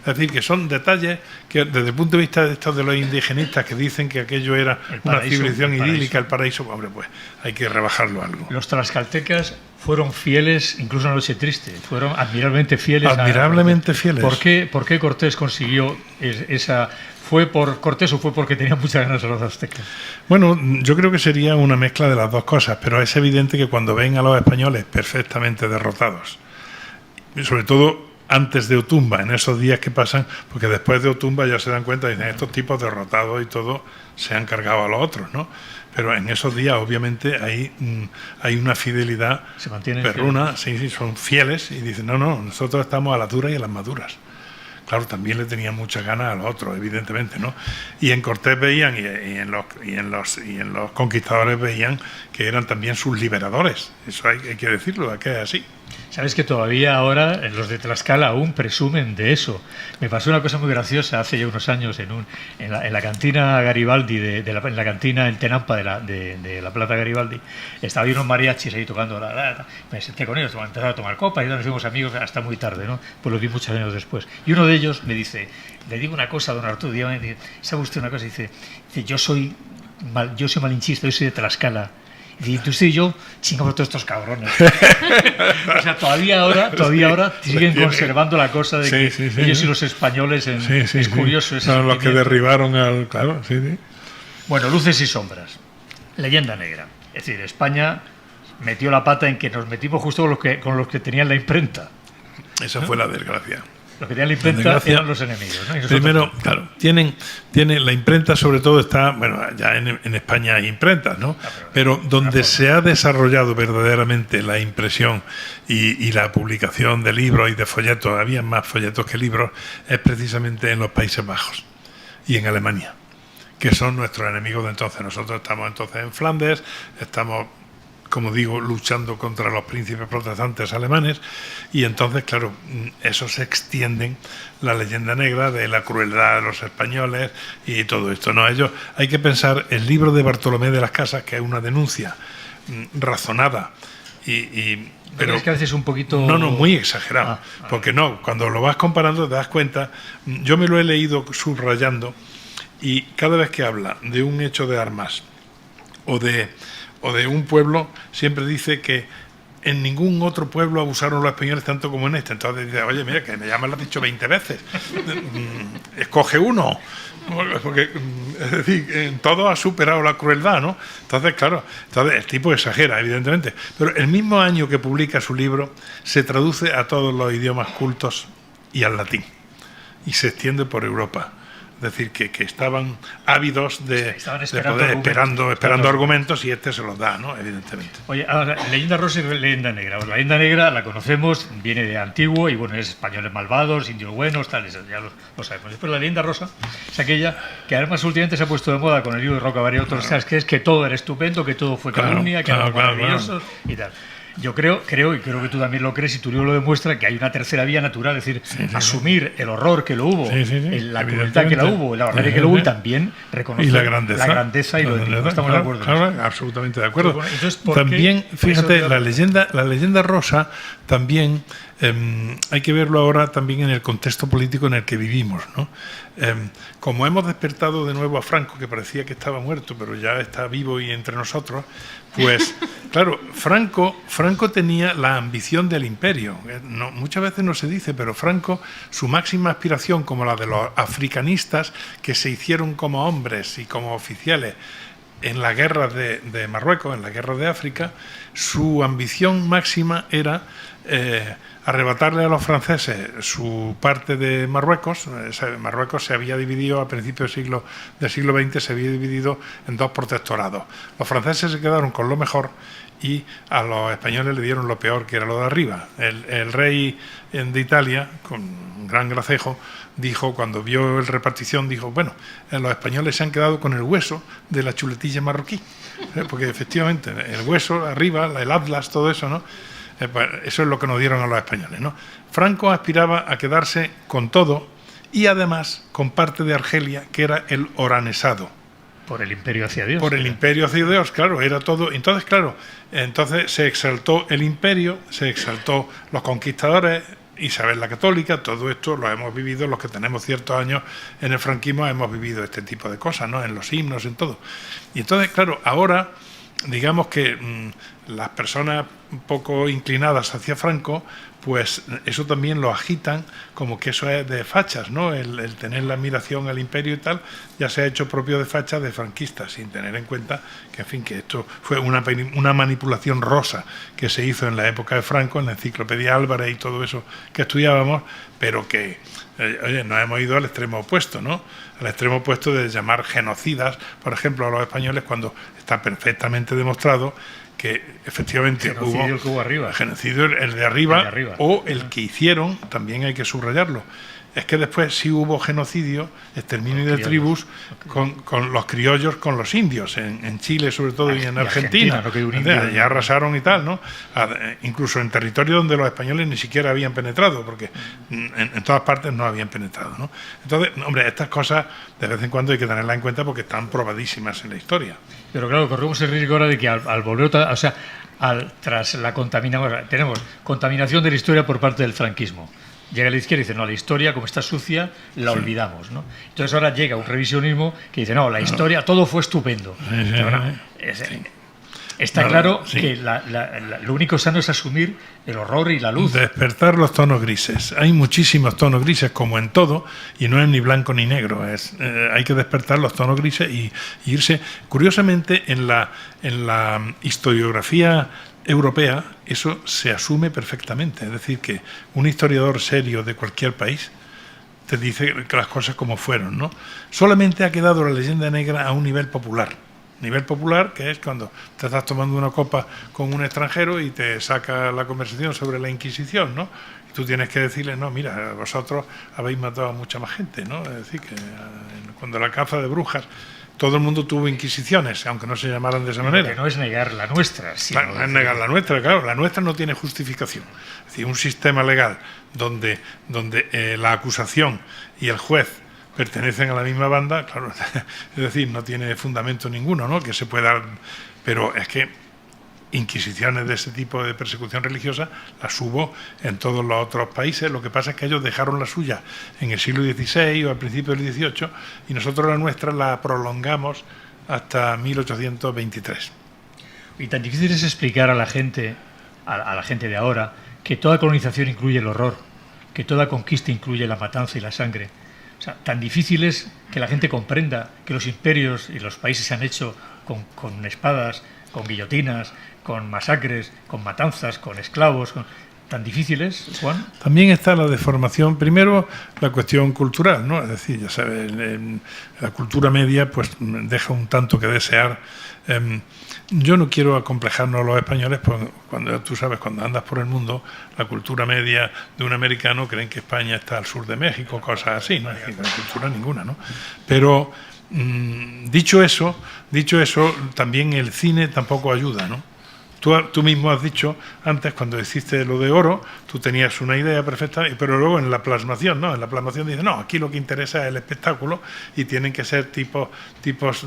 Es decir, que son detalles que desde el punto de vista de estos de los indigenistas que dicen que aquello era una civilización idílica, el paraíso, hombre, pues hay que rebajarlo algo. Los tlaxcaltecas fueron fieles, incluso en la noche triste, fueron admirablemente fieles. Admirablemente fieles. ¿Por qué Cortés consiguió esa...? ¿Fue por Cortés o fue porque tenía muchas ganas a los aztecas? Bueno, yo creo que sería una mezcla de las dos cosas, pero es evidente que cuando ven a los españoles perfectamente derrotados, sobre todo antes de Otumba, en esos días que pasan, porque después de Otumba ya se dan cuenta y dicen, estos tipos derrotados y todo se han cargado a los otros, ¿no? Pero en esos días, obviamente, hay una fidelidad perruna, sí, son fieles, y dicen, no, nosotros estamos a las duras y a las maduras. Claro, también le tenían muchas ganas a los otros, evidentemente, ¿no? Y en Cortés veían, y en los conquistadores veían que eran también sus liberadores. Eso hay que decirlo, que es así. Sabes que todavía ahora los de Tlaxcala aún presumen de eso. Me pasó una cosa muy graciosa hace ya unos años en la cantina Garibaldi, en la cantina en Tenampa de la Plaza Garibaldi. Estaba ahí unos mariachis ahí tocando me senté con ellos, empezaron a tomar copas y nos fuimos amigos hasta muy tarde, ¿no? Pues los vi muchos años después. Y uno de ellos me dice, le digo una cosa a don Arturo, ¿sabe usted una cosa? Dice yo soy malinchista, yo soy de Tlaxcala. Y tú y yo chingamos todos estos cabrones. O sea, todavía ahora siguen conservando la cosa de que ellos y los españoles es curioso. Son los que derribaron al... Claro, sí. Bueno, luces y sombras. Leyenda negra. Es decir, España metió la pata en que nos metimos justo con los que tenían la imprenta. Esa fue la desgracia. Los que tenían la imprenta eran los enemigos, ¿no? Primero, claro, tiene la imprenta, sobre todo está, bueno, ya en España hay imprentas, ¿no? Pero donde se ha desarrollado verdaderamente la impresión y la publicación de libros y de folletos, había más folletos que libros, es precisamente en los Países Bajos y en Alemania, que son nuestros enemigos de entonces. Nosotros estamos entonces en Flandes, estamos, como digo, luchando contra los príncipes protestantes alemanes, y entonces, claro, eso se extienden la leyenda negra de la crueldad de los españoles y todo esto, ¿no? Hay que pensar el libro de Bartolomé de las Casas, que es una denuncia razonada pero es que a veces es un poquito... No, muy exagerado, porque cuando lo vas comparando te das cuenta. Yo me lo he leído subrayando, y cada vez que habla de un hecho de armas o de un pueblo, siempre dice que en ningún otro pueblo abusaron los españoles tanto como en este. Entonces dice, oye, mira, que ya me lo has dicho 20 veces. Escoge uno. Porque, es decir, en todo ha superado la crueldad, ¿no? Entonces, claro, el tipo exagera, evidentemente. Pero el mismo año que publica su libro, se traduce a todos los idiomas cultos y al latín. Y se extiende por Europa. Es decir, que estaban ávidos de poder, esperando argumentos, y este se los da, ¿no? Evidentemente. Oye, ahora, leyenda rosa y leyenda negra. La leyenda negra la conocemos, viene de antiguo, y bueno, es españoles malvados, indios buenos, tal, ya lo sabemos. Después la leyenda rosa es aquella que además últimamente se ha puesto de moda con el libro de Rocabaré y otros, que es que todo era estupendo, que todo fue calumnia, que era maravilloso y tal. Yo creo, y creo que tú también lo crees, y tu libro lo demuestra, que hay una tercera vía natural, es decir, asumir el horror que lo hubo, la crueldad que la hubo, la barbarie que lo hubo, y también reconocer la grandeza y lo de no estamos de acuerdo. Claro, absolutamente de acuerdo. Bueno, entonces, también, fíjate, la leyenda rosa también hay que verlo ahora también en el contexto político en el que vivimos, ¿no? Como hemos despertado de nuevo a Franco, que parecía que estaba muerto, pero ya está vivo y entre nosotros, pues claro, Franco tenía la ambición del imperio. No, muchas veces no se dice, pero Franco, su máxima aspiración, como la de los africanistas que se hicieron como hombres y como oficiales en la guerra de Marruecos, en la guerra de África, su ambición máxima era arrebatarle a los franceses su parte de Marruecos. Marruecos se había dividido a principios del siglo XX, se había dividido en dos protectorados. Los franceses se quedaron con lo mejor y a los españoles le dieron lo peor, que era lo de arriba. El rey de Italia, con un gran gracejo, dijo, cuando vio el repartición, dijo, bueno, los españoles se han quedado con el hueso de la chuletilla marroquí, porque efectivamente el hueso arriba, el atlas, todo eso, ¿no? Eso es lo que nos dieron a los españoles, ¿no? Franco aspiraba a quedarse con todo y además con parte de Argelia, que era el oranesado. Por el imperio hacia Dios. Por el imperio hacia Dios, claro, era todo. Entonces, claro, se exaltó el imperio, se exaltó los conquistadores, Isabel la Católica, todo esto lo hemos vivido, los que tenemos ciertos años en el franquismo hemos vivido este tipo de cosas, ¿no? En los himnos, en todo. Y entonces, claro, ahora, digamos que las personas un poco inclinadas hacia Franco, pues eso también lo agitan como que eso es de fachas, ¿no? El tener la admiración al imperio y tal, ya se ha hecho propio de fachas de franquistas, sin tener en cuenta que, en fin, que esto fue una manipulación rosa que se hizo en la época de Franco, en la enciclopedia Álvarez y todo eso que estudiábamos, pero que, oye, nos hemos ido al extremo opuesto, ¿no? Al extremo opuesto de llamar genocidas, por ejemplo, a los españoles, cuando está perfectamente demostrado que efectivamente hubo arriba. Genocidio el de arriba, o el que hicieron, también hay que subrayarlo. Es que después sí hubo genocidio, exterminio de tribus con los criollos, con los indios, en Chile sobre todo y en Argentina. Ya arrasaron y tal, ¿no? Incluso en territorio donde los españoles ni siquiera habían penetrado, porque en todas partes no habían penetrado, ¿no? Entonces, hombre, estas cosas de vez en cuando hay que tenerlas en cuenta porque están probadísimas en la historia. Pero claro, corremos el riesgo ahora de que al volver, tras la contaminación, tenemos contaminación de la historia por parte del franquismo. Llega la izquierda y dice, no, la historia, como está sucia, la olvidamos, ¿no? Entonces ahora llega un revisionismo que dice, no, la historia, todo fue estupendo. Está claro que lo único sano es asumir el horror y la luz. Despertar los tonos grises. Hay muchísimos tonos grises, como en todo, y no es ni blanco ni negro. Hay que despertar los tonos grises y irse. Curiosamente, en la historiografía europea eso se asume perfectamente. Es decir, que un historiador serio de cualquier país te dice que las cosas como fueron, ¿no? Solamente ha quedado la leyenda negra a un nivel popular. Nivel popular, que es cuando te estás tomando una copa con un extranjero y te saca la conversación sobre la Inquisición, ¿no? Y tú tienes que decirle, no, mira, vosotros habéis matado a mucha más gente, ¿no? Es decir, que cuando la caza de brujas, todo el mundo tuvo inquisiciones, aunque no se llamaran de esa manera. Que no es negar la nuestra. Claro, no es negar la nuestra, claro. La nuestra no tiene justificación. Es decir, un sistema legal donde la acusación y el juez pertenecen a la misma banda, claro, es decir, no tiene fundamento ninguno, ¿no? Que se pueda... Pero es que inquisiciones de ese tipo de persecución religiosa las hubo en todos los otros países. Lo que pasa es que ellos dejaron la suya en el siglo XVI o al principio del XVIII y nosotros la nuestra la prolongamos hasta 1823. Y tan difícil es explicar a la gente a la gente de ahora que toda colonización incluye el horror, que toda conquista incluye la matanza y la sangre. O sea, tan difícil es que la gente comprenda que los imperios y los países se han hecho con espadas, con guillotinas, con masacres, con matanzas, con esclavos. ¿Tan difícil es, Juan? También está la deformación. Primero, la cuestión cultural, ¿no? Es decir, ya sabes, la cultura media pues deja un tanto que desear. Yo no quiero acomplejarnos a los españoles, pues, cuando tú sabes, cuando andas por el mundo, la cultura media de un americano creen que España está al sur de México, cosas así, no hay cultura ninguna, ¿no? Pero dicho eso, también el cine tampoco ayuda, ¿no? Tú mismo has dicho antes, cuando hiciste lo de oro, tú tenías una idea perfecta, pero luego en la plasmación, ¿no? En la plasmación dices, no, aquí lo que interesa es el espectáculo y tienen que ser tipos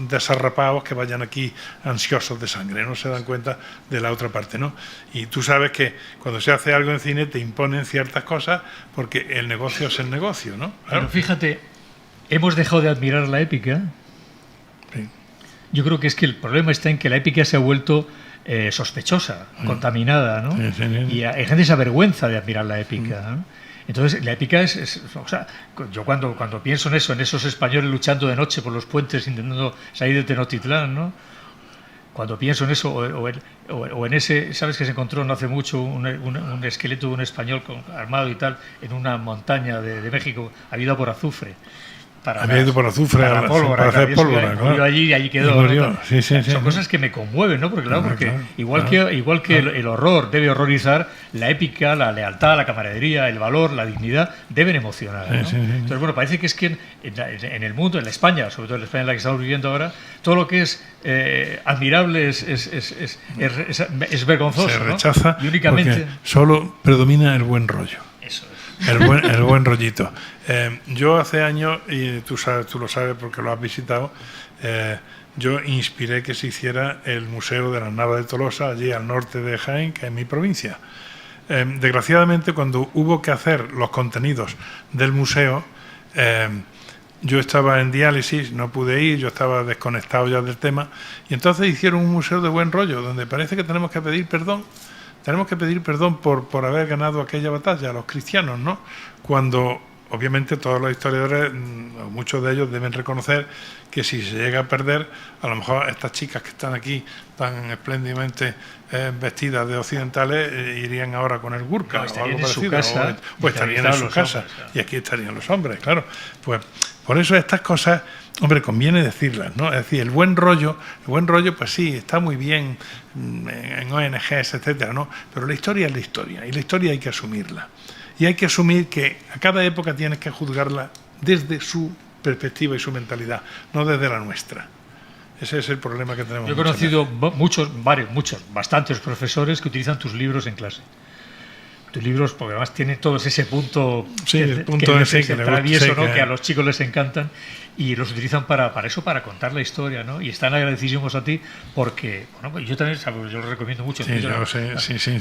desarrapados que vayan aquí ansiosos de sangre, no se dan cuenta de la otra parte, ¿no? Y tú sabes que cuando se hace algo en cine te imponen ciertas cosas porque el negocio es el negocio, ¿no? Claro. Pero fíjate, hemos dejado de admirar la épica. Sí. Yo creo que es que el problema está en que la épica se ha vuelto sospechosa, contaminada, ¿no? Sí. Y hay gente que se avergüenza de admirar la épica, ¿no? Entonces, la épica o sea, yo cuando pienso en eso, en esos españoles luchando de noche por los puentes, intentando salir de Tenochtitlán, ¿no? Cuando pienso en eso, o en ese, ¿sabes que se encontró no hace mucho un esqueleto de un español armado y tal, en una montaña de México, había por azufre? Había ido por azufre para hacer pólvora, claro. Allí y allí quedó. Murió. Sí, son cosas que me conmueven, ¿no? Porque igual que el horror debe horrorizar, la épica, la lealtad, la camaradería, el valor, la dignidad deben emocionar, ¿no? Entonces, bueno, parece que es que en el mundo, en la España, sobre todo en la España en la que estamos viviendo ahora, todo lo que es admirable es vergonzoso, se rechaza, ¿no? Y únicamente porque solo predomina el buen rollo. Eso es. El buen rollito. Yo hace años, y tú lo sabes porque lo has visitado, yo inspiré que se hiciera el Museo de las Navas de Tolosa, allí al norte de Jaén, que es mi provincia. Desgraciadamente, cuando hubo que hacer los contenidos del museo, yo estaba en diálisis, no pude ir, yo estaba desconectado ya del tema, y entonces hicieron un museo de buen rollo, donde parece que tenemos que pedir perdón. Tenemos que pedir perdón por haber ganado aquella batalla a los cristianos, ¿no? Cuando, obviamente, todos los historiadores, muchos de ellos deben reconocer que si se llega a perder, a lo mejor estas chicas que están aquí tan espléndidamente vestidas de occidentales irían ahora con el burka o algo parecido. O estarían en su casa. Hombres, claro. Y aquí estarían los hombres, claro. Pues por eso estas cosas, hombre, conviene decirlas, ¿no? Es decir, el buen rollo, pues sí, está muy bien en ONGs, etcétera, ¿no? Pero la historia es la historia, y la historia hay que asumirla. Y hay que asumir que a cada época tienes que juzgarla desde su perspectiva y su mentalidad, no desde la nuestra. Ese es el problema que tenemos. Yo he conocido bastantes profesores que utilizan tus libros en clase. Tus libros, porque además tienen todos ese punto, sí, el punto de travieso, ¿no? Que a los chicos les encantan, y los utilizan para eso, para contar la historia, ¿no? Y están agradecidísimos a ti porque, bueno, yo también, yo lo recomiendo mucho. Sí,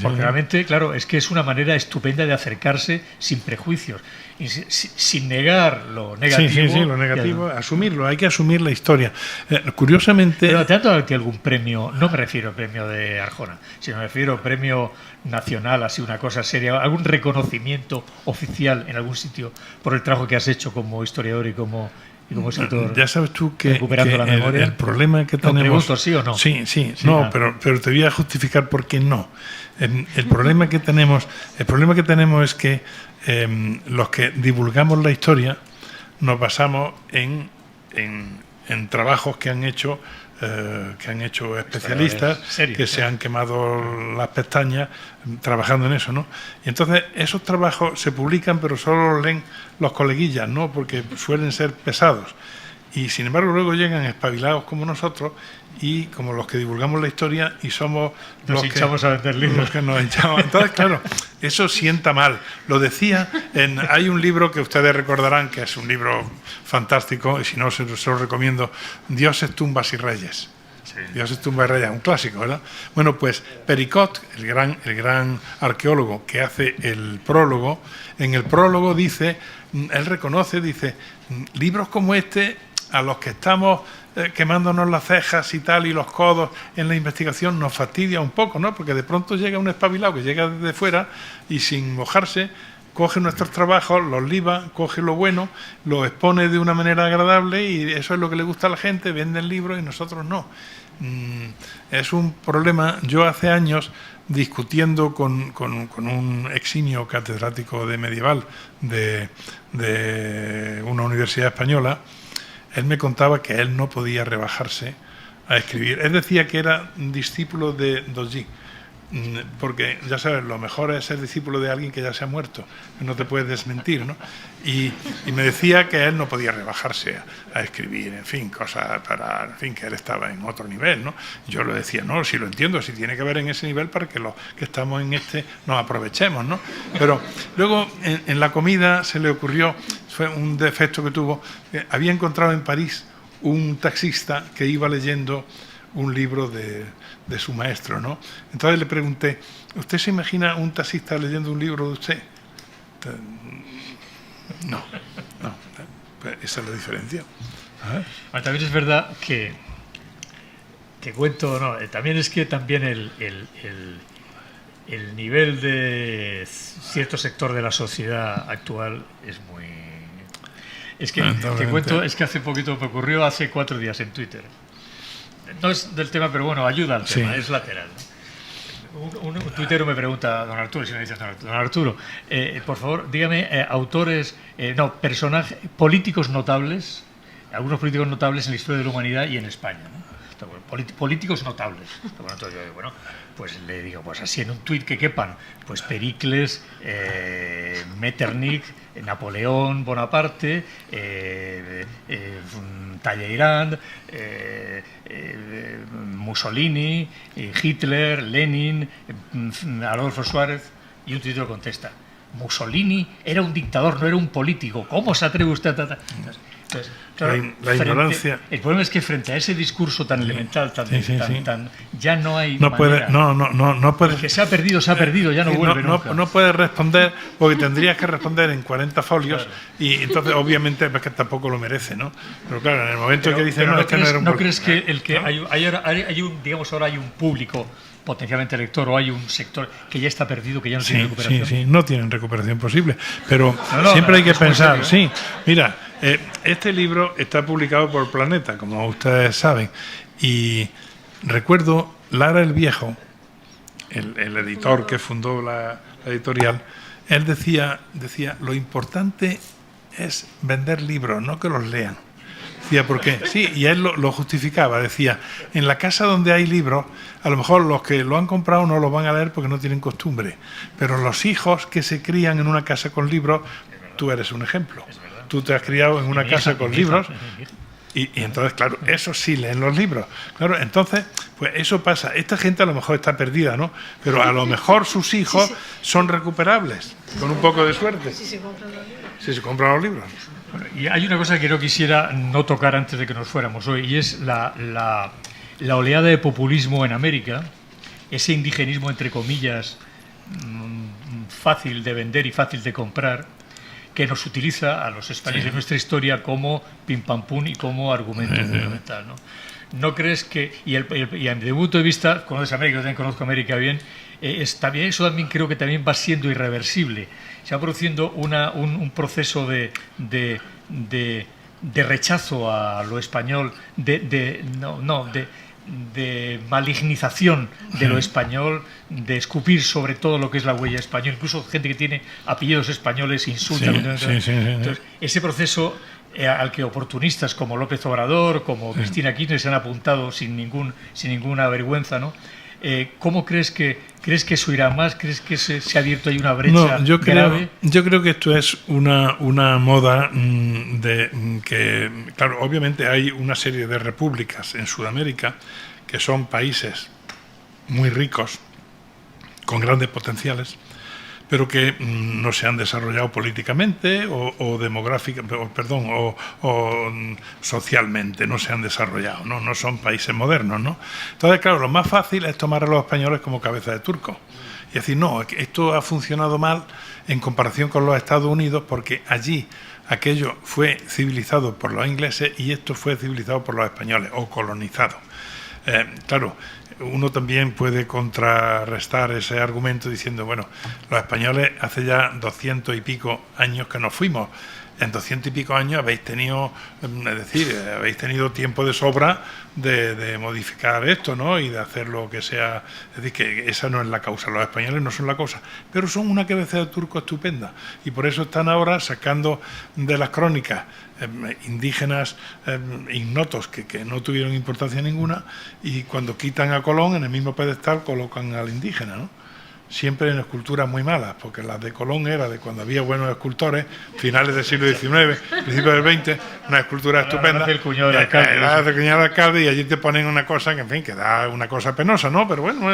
porque realmente, claro, es que es una manera estupenda de acercarse sin prejuicios, y sin negar lo negativo. Sí, lo negativo, asumirlo, hay que asumir la historia. Curiosamente... Pero ¿te han dado algún premio? No me refiero al premio de Arjona, sino me refiero al premio nacional, así una cosa seria, algún reconocimiento oficial en algún sitio por el trabajo que has hecho como historiador y como escritor. Ya sabes tú que la memoria. El problema que tenemos... pregunto, ¿sí o no? Sí, no, pero te voy a justificar por qué no. El problema que tenemos es que los que divulgamos la historia nos basamos en trabajos que han hecho especialistas que se han quemado las pestañas trabajando en eso, ¿no? Y entonces esos trabajos se publican, pero solo los leen los coleguillas, ¿no? Porque suelen ser pesados. Y sin embargo luego llegan espabilados como nosotros y como los que divulgamos la historia y somos los que nos hinchamos. Entonces, claro, eso sienta mal. Lo decía, hay un libro que ustedes recordarán, que es un libro fantástico, y si no, se lo recomiendo, Dioses, tumbas y reyes. Sí. Dioses, tumbas y reyes, un clásico, ¿verdad? Bueno, pues Pericot, el gran arqueólogo que hace el prólogo, en el prólogo dice, él reconoce, dice, libros como este a los que estamos quemándonos las cejas y tal y los codos en la investigación nos fastidia un poco, ¿no? Porque de pronto llega un espabilado que llega desde fuera y sin mojarse coge nuestros trabajos, los liba, coge lo bueno, lo expone de una manera agradable y eso es lo que le gusta a la gente, venden libros y nosotros no. Es un problema. Yo hace años, discutiendo con un eximio catedrático de medieval de una universidad española, él me contaba que él no podía rebajarse a escribir. Él decía que era discípulo de Doji, porque ya sabes, lo mejor es ser discípulo de alguien que ya se ha muerto, que no te puedes desmentir, ¿no? Y me decía que él no podía rebajarse a escribir, en fin, cosas para, en fin, que él estaba en otro nivel, ¿no? Yo le decía, no, si lo entiendo, si tiene que ver en ese nivel para que los que estamos en este nos aprovechemos, ¿no? Pero luego en la comida se le ocurrió, fue un defecto que tuvo, había encontrado en París un taxista que iba leyendo un libro de su maestro, ¿no? Entonces le pregunté, ¿usted se imagina un taxista leyendo un libro de usted? No, esa es la diferencia. También es verdad que te cuento, no, también es que también el nivel de cierto sector de la sociedad actual es muy... Es que te cuento, es que hace poquito me ocurrió, hace 4 días en Twitter. No es del tema, pero bueno, ayuda al tema, sí. Es lateral, ¿no? Un tuitero me pregunta, don Arturo, si me dice don Arturo, por favor, dígame autores, personajes, políticos notables, algunos políticos notables en la historia de la humanidad y en España, ¿no? Políticos notables. Entonces yo, bueno, pues le digo, pues así en un tuit que quepan, pues Pericles, Metternich, Napoleón Bonaparte, Talleyrand, Mussolini, Hitler, Lenin, Adolfo Suárez, y un tuitero contesta, Mussolini era un dictador, no era un político, ¿cómo se atreve usted a tratar? Entonces, claro, la ignorancia. El problema es que frente a ese discurso tan elemental, tan ya no hay no manera. No puede. Que se ha perdido, ya no vuelve nunca. No puedes responder porque tendrías que responder en 40 folios, claro. Y entonces obviamente es que tampoco lo merece, ¿no? Pero claro, en el momento en que dice no era un... ¿No crees que el que ¿no? hay un, digamos, ahora hay un público potencialmente lector o hay un sector que ya está perdido, que ya no tiene recuperación? Sí, no tienen recuperación posible, pero siempre hay que pensar, serio, mira, este libro está publicado por Planeta, como ustedes saben, y recuerdo Lara el Viejo, el editor que fundó la editorial, él decía, lo importante es vender libros, no que los lean. Decía, ¿por qué? Sí, y él lo justificaba, decía, en la casa donde hay libros, a lo mejor los que lo han comprado no los van a leer porque no tienen costumbre, pero los hijos que se crían en una casa con libros, tú eres un ejemplo. Tú te has criado en una casa con libros y entonces, claro, eso sí leen los libros. Claro, entonces, pues eso pasa. Esta gente a lo mejor está perdida, ¿no? Pero a lo mejor sus hijos son recuperables, con un poco de suerte. Si se compran los libros. Y hay una cosa que no quisiera no tocar antes de que nos fuéramos hoy, y es la oleada de populismo en América, ese indigenismo, entre comillas, fácil de vender y fácil de comprar, que nos utiliza a los españoles de nuestra historia como pim pam pum y como argumento fundamental, ¿no? ¿No crees que, y desde mi punto de vista, conoces América, yo también conozco América bien, eso también creo que también va siendo irreversible? Se va produciendo un proceso de rechazo a lo español, de malignización de lo español, de escupir sobre todo lo que es la huella española, incluso gente que tiene apellidos españoles insulta. Entonces, ese proceso al que oportunistas como López Obrador, como Cristina Kirchner se han apuntado sin ninguna vergüenza, ¿no? ¿Cómo crees que eso irá más? ¿Crees que se ha abierto ahí una brecha grave? Yo creo que esto es una moda que, claro, obviamente hay una serie de repúblicas en Sudamérica que son países muy ricos, con grandes potenciales, pero que no se han desarrollado políticamente o socialmente, no se han desarrollado, no son países modernos, ¿no? Entonces, claro, lo más fácil es tomar a los españoles como cabeza de turco y decir, no, esto ha funcionado mal en comparación con los Estados Unidos porque allí aquello fue civilizado por los ingleses y esto fue civilizado por los españoles o colonizado. Claro, uno también puede contrarrestar ese argumento diciendo, bueno, los españoles hace ya 200 y pico años que nos fuimos. En 200 y pico años habéis tenido, es decir, habéis tenido tiempo de sobra de modificar esto, ¿no? Y de hacer lo que sea. Es decir, que esa no es la causa. Los españoles no son la causa, pero son una cabeza de turco estupenda. Y por eso están ahora sacando de las crónicas indígenas ignotos que no tuvieron importancia ninguna, y cuando quitan a Colón, en el mismo pedestal colocan al indígena, ¿no? Siempre en esculturas muy malas, porque las de Colón era de cuando había buenos escultores, finales del siglo XIX, principios del XX, una escultura estupenda. El cuñado del alcalde. El cuñado del alcalde, y allí te ponen una cosa que, en fin, que da una cosa penosa, ¿no? Pero bueno,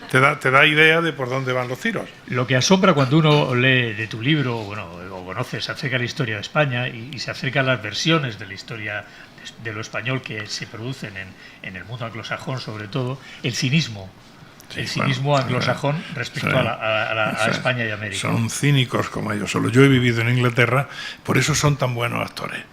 te da idea de por dónde van los tiros. Lo que asombra cuando uno lee de tu libro, bueno, o conoce, se acerca a la historia de España y se acerca a las versiones de la historia de lo español que se producen en el mundo anglosajón, sobre todo, el cinismo. Sí, el cinismo anglosajón respecto a España y América. Son cínicos como ellos. Solo yo he vivido en Inglaterra, por eso son tan buenos actores.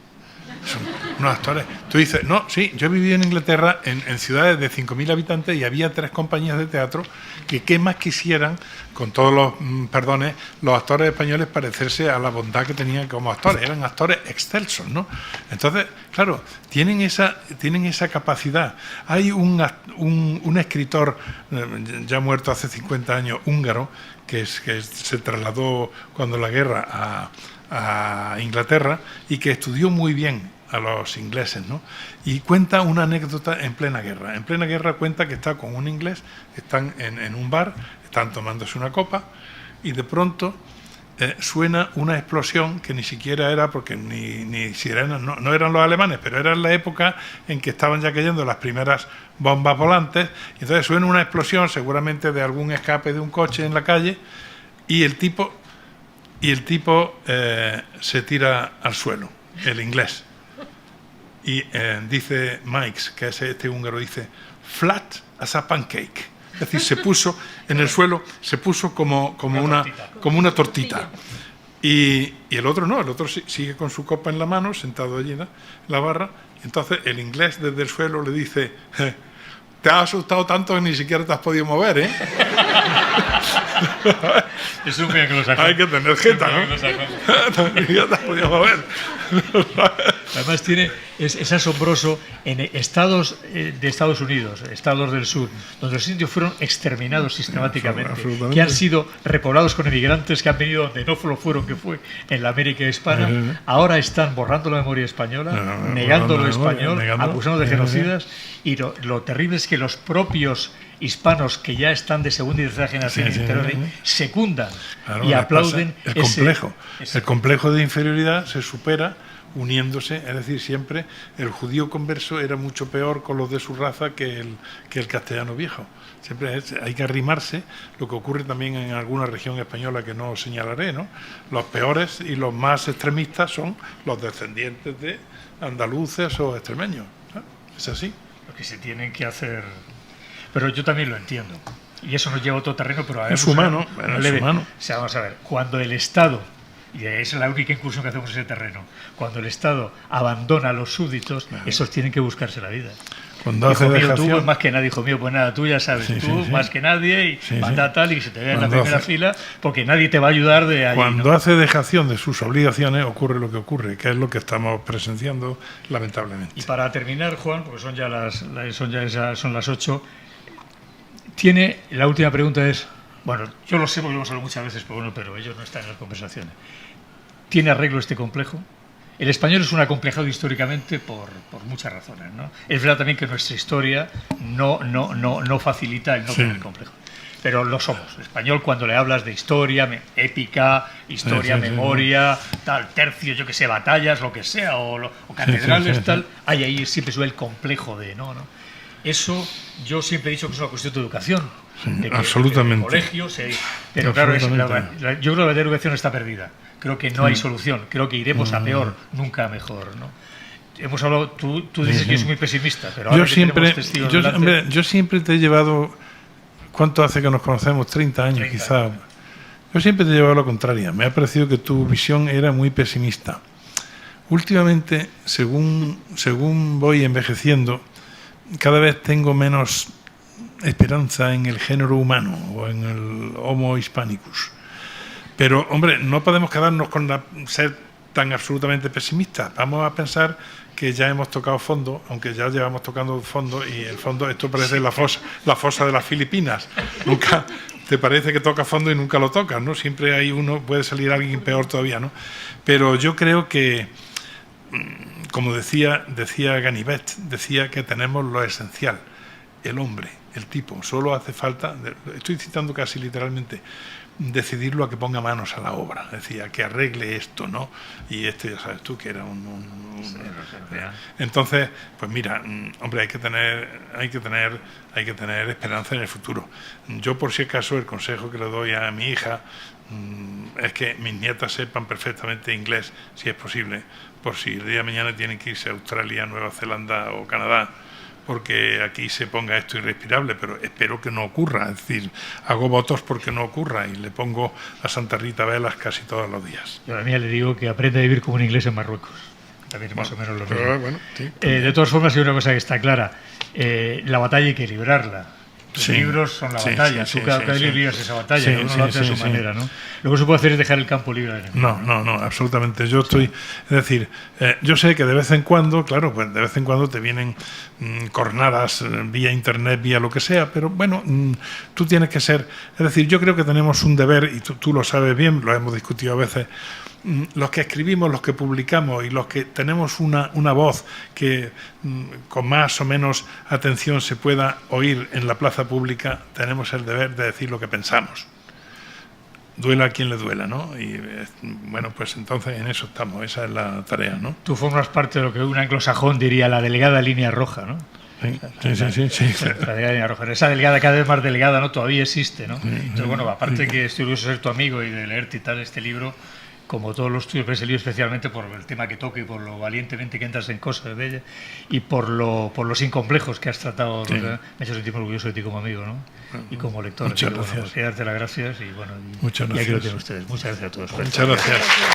Son unos actores. Tú dices, no, sí, yo he vivido en Inglaterra en ciudades de 5.000 habitantes y había 3 compañías de teatro que qué más quisieran, con todos los perdones, los actores españoles parecerse a la bondad que tenían como actores. Eran actores excelsos, ¿no? Entonces, claro, tienen esa capacidad. Hay un escritor ya muerto hace 50 años, húngaro, que se trasladó cuando la guerra a Inglaterra y que estudió muy bien a los ingleses, ¿no? Y cuenta una anécdota en plena guerra. En plena guerra cuenta que está con un inglés, están en un bar, están tomándose una copa y de pronto suena una explosión que ni siquiera era, porque ni sirenas, no eran los alemanes, pero era en la época en que estaban ya cayendo las primeras bombas volantes, y entonces suena una explosión seguramente de algún escape de un coche en la calle y el tipo se tira al suelo, el inglés. Y dice Mikes, que es este húngaro, dice, flat as a pancake. Es decir, se puso en el suelo, se puso como una tortita. Y el otro no, el otro sigue con su copa en la mano, sentado allí en la barra. Entonces el inglés desde el suelo le dice, te has asustado tanto que ni siquiera te has podido mover, ¿eh? Es un bien que lo sacó. Hay que tener jeta, ¿no? Ni siquiera te has podido mover. Además es asombroso en estados de Estados Unidos, estados del sur, donde los indios fueron exterminados sistemáticamente, que han sido repoblados con emigrantes que han venido donde no lo fueron, que fue en la América hispana. Ahora están borrando la memoria española, negando lo español, acusando de genocidas, y lo terrible es que los propios hispanos que ya están de segunda y tercera generación secundan y aplauden el complejo de inferioridad se supera uniéndose, es decir, siempre el judío converso era mucho peor con los de su raza que el castellano viejo. Siempre hay que arrimarse, lo que ocurre también en alguna región española que no señalaré, ¿no? Los peores y los más extremistas son los descendientes de andaluces o extremeños, ¿no? Es así. Lo que se tienen que hacer. Pero yo también lo entiendo. Y eso nos lleva a otro terreno, pero es humano. Es humano. O sea, vamos a ver, cuando el Estado, y esa es la única incursión que hacemos en ese terreno, cuando el Estado abandona a los súbditos, esos tienen que buscarse la vida. Cuando hace dejación, tú más que nadie, hijo mío, pues nada, tú ya sabes, más que nadie, y manda tal, y se te vea en la primera fila, porque nadie te va a ayudar de ahí. Cuando hace dejación de sus obligaciones, ocurre lo que ocurre, que es lo que estamos presenciando, lamentablemente. Y para terminar, Juan, porque son las 8, tiene, la última pregunta es, bueno, yo lo sé porque lo hemos hablado muchas veces, pero ellos no están en las conversaciones. ¿Tiene arreglo este complejo? El español es un acomplejado históricamente por muchas razones, ¿no? Es verdad también que nuestra historia no facilita el no tener complejo. Pero lo somos. El español, cuando le hablas de historia, épica, historia, memoria, tal, tercio, yo que sé, batallas, lo que sea, o catedrales, tal, hay ahí siempre sube el complejo de, ¿no? Eso yo siempre he dicho que es una cuestión de educación. De que, absolutamente. De colegios, pero claro, yo creo que la educación está perdida. Creo que no hay solución. Creo que iremos a peor, nunca a mejor, ¿no? Hemos hablado, tú dices que es muy pesimista, pero ahora yo siempre te he llevado, ¿cuánto hace que nos conocemos? 30 años quizá. Yo siempre te he llevado a lo contrario. Me ha parecido que tu visión era muy pesimista. últimamente, según voy envejeciendo, cada vez tengo menos esperanza en el género humano o en el Homo hispanicus. Pero, hombre, no podemos quedarnos con ser tan absolutamente pesimistas. Vamos a pensar que ya hemos tocado fondo, aunque ya llevamos tocando fondo, y el fondo, esto parece la fosa de las Filipinas. Nunca te parece que toca fondo y nunca lo tocas, ¿no? Siempre hay uno, puede salir alguien peor todavía, ¿no? Pero yo creo que, como decía Ganivet, decía que tenemos lo esencial, el hombre, el tipo. Solo hace falta, estoy citando casi literalmente, decidirlo a que ponga manos a la obra, decía, que arregle esto, ¿no? Y ya sabes tú que era Entonces, pues mira, hombre, hay que tener esperanza en el futuro. Yo, por si acaso, el consejo que le doy a mi hija es que mis nietas sepan perfectamente inglés, si es posible, por si el día de mañana tienen que irse a Australia, Nueva Zelanda o Canadá, porque aquí se ponga esto irrespirable, pero espero que no ocurra. Es decir, hago votos porque no ocurra y le pongo a Santa Rita velas casi todos los días. Yo a la mía le digo que aprende a vivir como un inglés en Marruecos. También es más o menos lo mismo. Bueno, sí, de todas formas, hay una cosa que está clara. La batalla hay que librarla. Los libros son la batalla. Tú cada día libras esa batalla, y uno lo hace a su manera, ¿no? Lo que se puede hacer es dejar el campo libre al enemigo. No, absolutamente. Yo estoy... Es decir, yo sé que de vez en cuando, claro, pues de vez en cuando te vienen cornadas vía internet, vía lo que sea, pero bueno, tú tienes que ser... Es decir, yo creo que tenemos un deber, y tú lo sabes bien, lo hemos discutido a veces, los que escribimos, los que publicamos y los que tenemos una voz que con más o menos atención se pueda oír en la plaza pública, tenemos el deber de decir lo que pensamos. Duela a quien le duela, ¿no? Y bueno, pues entonces en eso estamos, esa es la tarea, ¿no? Tú formas parte de lo que un anglosajón diría la delegada línea roja, ¿no? Sí. La delegada línea roja. Esa delegada, cada vez más delegada, ¿no? Todavía existe, ¿no? Entonces, bueno, aparte que estoy orgulloso de ser tu amigo y de leerte y tal este libro, como todos los tuyos, pero ese libro especialmente por el tema que toca y por lo valientemente que entras en cosas de ella y por los incomplejos que has tratado. Sí. Me ha hecho sentir muy orgulloso de ti como amigo, ¿no? Y como lector. Muchas gracias. Bueno, pues darte las gracias y bueno, muchas gracias. Y aquí lo tienen ustedes. Muchas gracias a todos. Muchas gracias.